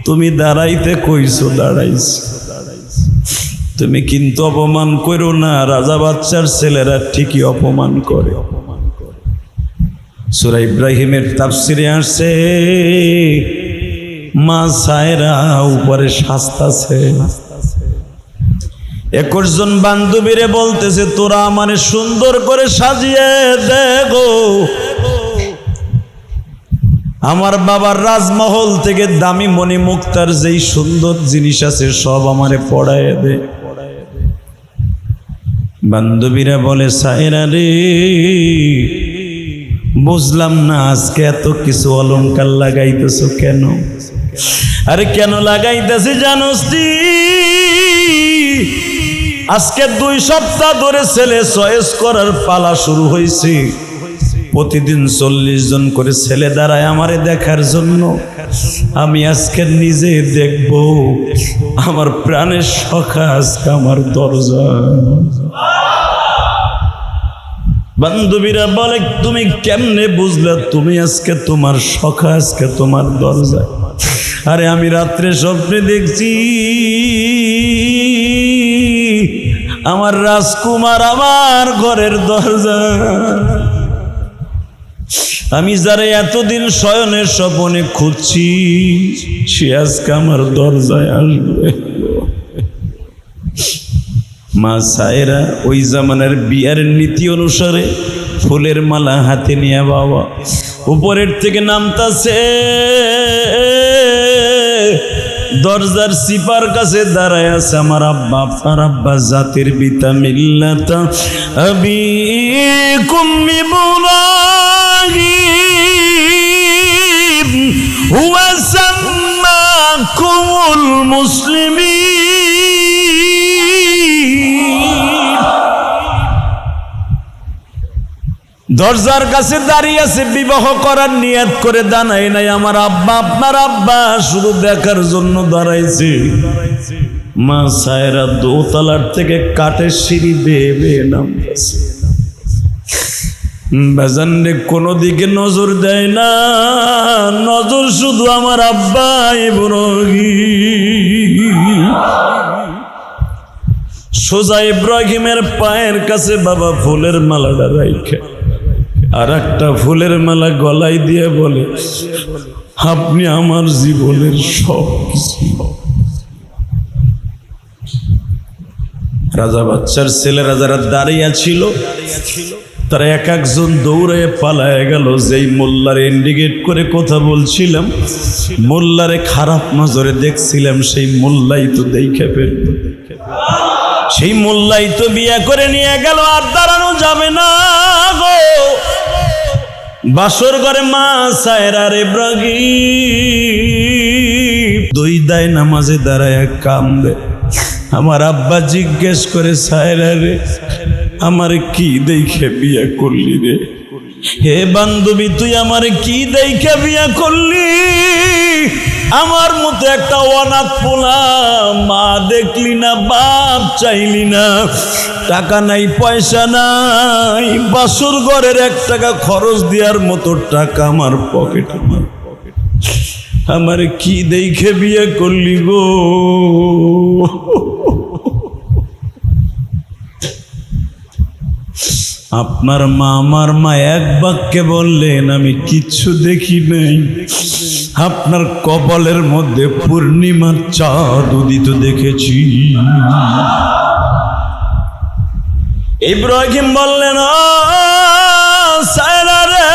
তুমি দাঁড়াইতে কইছো, দাঁড়াইছি। তুমি কিন্তু অপমান করো না, রাজা বাচ্চার ছেলেরা ঠিকই অপমান করে। সূরা ইব্রাহিমের তাফসিরে আসছে মা সায়রা উপরে শাস্তাছে। 21 জন বান্ধবীরে বলতেছে তোরা আমারে সুন্দর করে সাজিয়ে দেখো, আমার বাবার রাজমহল থেকে দামি মণি মুক্তার যেই সুন্দর জিনিস আছে সব আমারে পড়ায় দে। বান্ধবীরা বলে, সায়রা রে বুঝলাম না আজকে এত কিছু অলংকার লাগাইতেছো কেন? আরে কেন লাগাইতেছি জানোস তুই? আজকে 2 সপ্তাহ ধরে ছেলে চয়েস করার পালা শুরু হয়েছে। প্রতিদিন 40 জন করে ছেলে দাঁড়ায় আমারে দেখার জন্য। আমি আজকে নিজে দেখব, আমার প্রাণের সখা আজকে আমার দরজা। বান্ধবীরা বলে, তুমি কেমনে বুঝলে তুমি আজকে তোমার সখা আজকে তোমার দরজা? আরে আমি রাত্রে স্বপ্নে দেখছি আমার রাজকুমার আমার ঘরের দরজা। আমি যারা এতদিন শয়নের স্বপনে খুঁজছি সে আজকে আমার দরজায় আসবে। মা সায়রা ওই জামানার বিয়ার নীতি অনুসারে ফুলের মালা হাতে নিয়ে বাবা উপরের থেকে নামতাছে, দরজার সিপার কাছে দাঁড়ায় আছে আমার আব্বা। আপনার আব্বা জাতির পিতা মিল্লাতা আবিকুম ইব্রাহিম হুয়া সাম্মাকুমুল মুসলিমিন। দরজার কাছে দাঁড়িয়ে আছে, বিবাহ করার নিয়ত করে দাঁড়ায় নাই। আমার আব্বা, আপনার আব্বা শুধু দেখার জন্য দাঁড়াইছে। মা সায়রা দোতলার থেকে কাঠের সিঁড়ি বেয়ে বেয়ে নামতেছে। বেজান রে কোনো দিকে নজর দেয় না, নজর শুধু আমার আব্বা ইব্রাহিম। সোজা ইব্রাহিমের পায়ের কাছে বাবা ফুলের মালাটা রাইখে আর একটা ফুলের মালা গলায় দিয়ে বলে, আপনি আমার জীবনের সব কিছু। রাজা বাচ্চার ছেলেরা যারা দাঁড়িয়ে ছিল তারা এক একজন দৌড়ে পালায় গেল। যেই মোল্লারে ইন্ডিকেট করে কথা বলছিলাম, মোল্লারে খারাপ নজরে দেখছিলাম, সেই মোল্লাই তো দেখে ফেলল, সেই মোল্লাই তো বিয়ে করে নিয়ে গেল। আর দাঁড়ানো যাবে না গো। বাসর ঘরে মা সায়রার ইব্রাহিম দুই দায় নামাজে দাঁড়ায় কামবে। আমার আব্বা জিজ্ঞেস করে, সায়রা রে আমার কি দেখে বিয়ে করলি রে? হে বান্ধবী, তুই আমার কি দেখে বিয়ে করলি? আমার মতো একটা অনাথ পোলা, মা দেখলি না, বাপ চাইলি না, টাকা নাই, পয়সা নাই, বাসর ঘরের 1 টাকা খরচ দেওয়ার মতো টাকা আমার পকেটে নেই। আমার কি দেখে বিয়ে করলি গো? আপনার মা, আমার মা এক বাক্যে বললেন, আমি কিচ্ছু দেখি নাই, আপনার কপালের মধ্যে পূর্ণিমার চাঁদ উদিত দেখেছি। ইব্রাহিম বললেন, ও সায়রা রে,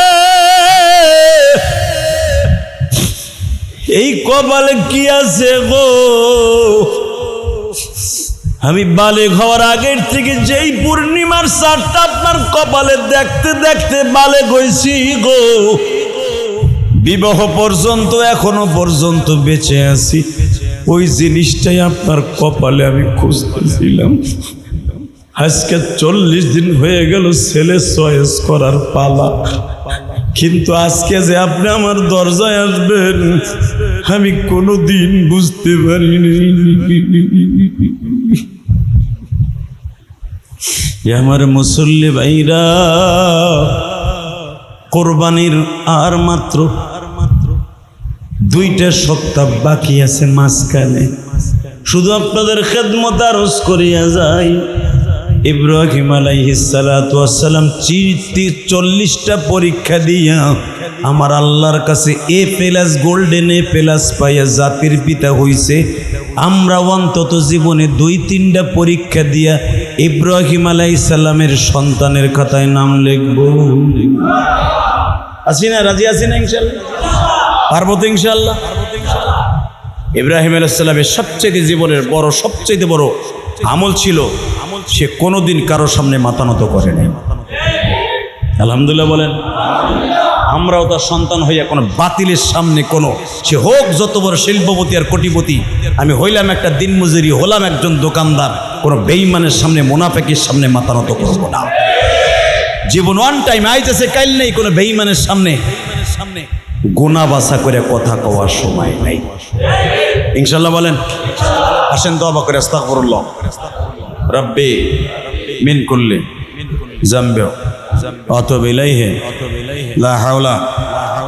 এই কপালে কি আছে গো? আমি বালেগ হওয়ার আগের থেকে যেই পূর্ণিমার চাঁদটা আপনার কপালে দেখতে দেখতে বালেগ হইছি গো। বিবাহ পর্যন্ত এখনো পর্যন্ত বেঁচে আছি, ওই জিনিসটাই আপনার কপালে আমি খুঁজতেছিলাম। আজকে 40 দিন হয়ে গেল ছেলে চয়েস করার পালা, কিন্তু আজকে যে আপনি আমার দরজায় আসবেন আমি কোনোদিন বুঝতে পারিনি। আমার মুসল্লি ভাইরা, কোরবানির আর মাত্র 2টা সপ্তাহ বাকি আছে মাঝখানে। শুধু আপনাদের খেদমত আরজ করিয়া যাই, ইব্রাহিম আলাইহিস সালাতু ওয়াস সালাম 40টা পরীক্ষা দিয়া আমার আল্লাহর কাছে A+ গোল্ডেন A+ পাইয়া জাতির পিতা হইছে। আমরা অন্তত জীবনে 2-3টা পরীক্ষা দিয়া ইব্রাহিম আলাইহিস সালামের সন্তানের খাতায় নাম লিখব। আছি না? রাজি আছি না? ইনশাআল্লাহ পারবো তো ইনশাআল্লাহ। ইব্রাহিম আলাইহিস সালামের সবচেয়ে জীবনের বড়, সবচেয়ে বড় আমল ছিল, সে কোনোদিন কারোর সামনে মাথা নত করে নাই। আলহামদুলিল্লাহ বলেন। আমরাও তার সন্তান হইয়া কোনো বাতিলের সামনে, কোনো সে হোক যত বড় শিল্পপতি আর কোটিপতি, আমি হইলাম একটা দিনমজুরি, হলাম একজন দোকানদার, কোনো বেঈমানের সামনে, মুনাফিকের সামনে মাথা নত করব না। জীবন ওয়ান টাইম আইতেছে, কাইল নেই। কোনো বেঈমানের সামনে গোনা বাসা করে কথা কওয়ার সময় নাই। ইনশাআল্লাহ বলেন। আসেন তওবা করে আস্তাগফিরুল্লাহ রব্বি মিন কুল্লি যামবি আতুবু ইলাইহি লা হাওলা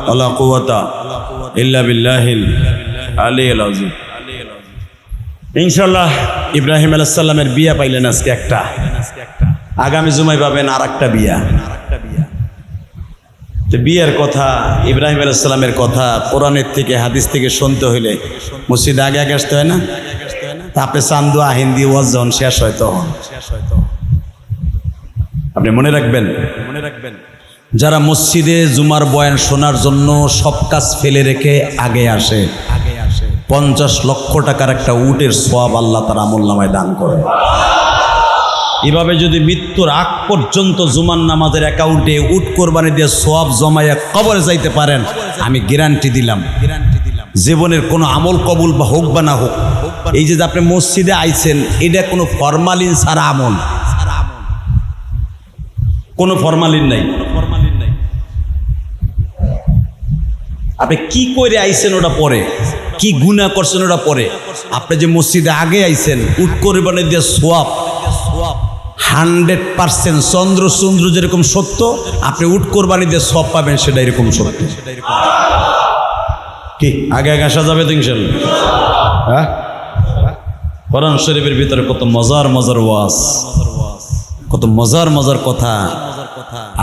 ওয়ালা কুওয়াতা ইল্লা বিল্লাহিল আলিয়্যিল আযীম। ইনশাআল্লাহ ইব্রাহিম আলাইহিস সালামের বিয়া পাইলেন আজকে একটা, আগামী জুমায় পাবেন আরেকটা বিয়া। তো বিয়ের কথা, ইব্রাহিম আলাইহিস সালামের কথা কোরআনের থেকে, হাদিস থেকে শুনতে হইলে মসজিদে আগে আগে আসতে হয় না? আপনি চান্দু আহিন্দি ওয়াজ যখন শেষ হয় তখন আপনি মনে রাখবেন, যারা মসজিদে জুমার বয়ান শোনার জন্য সব কাজ ফেলে রেখে আগে আসে, 50 লক্ষ টাকার একটা উটের সওয়াব আল্লাহ তার আমলনামায় দান করে। এভাবে যদি মৃত্যুর আগ পর্যন্ত জুমার নামাজের অ্যাকাউন্টে উট কোরবানি দিয়ে সওয়াব জমাইয়া কবরে যাইতে পারেন, আমি গ্যারান্টি দিলাম জীবনের কোনো আমল কবুল বা হোক বা না হোক, এই যে আপনি মসজিদে আইছেন, এটা কোনো ফরমালিন ছাড়া আমল, কোনো ফরমালিন নাই। আপনি কি করে আইছেন ওটা পরে, কি গুনাহ করছেন ওটা পরে। আপনি যে মসজিদে আগে আইছেন উট কোরবানি দিয়ে সোয়াব 100% চন্দ্র চন্দ্র যেরকম সত্য, আপনি উট কোরবানি দিয়ে সব পাবেন সেটা এরকম সত্য। কি আগে আগে আসা যাবে তো ইনশাল্লাহ? হ্যাঁ, কোরআন শরীফের ভিতরে কত মজার মজার ওয়াজ, কত মজার মজার কথা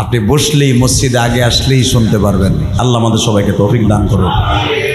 আপনি বসলেই মসজিদে আগে আসলেই শুনতে পারবেন। আল্লাহ আমাদের সবাইকে তৌফিক দান করুন।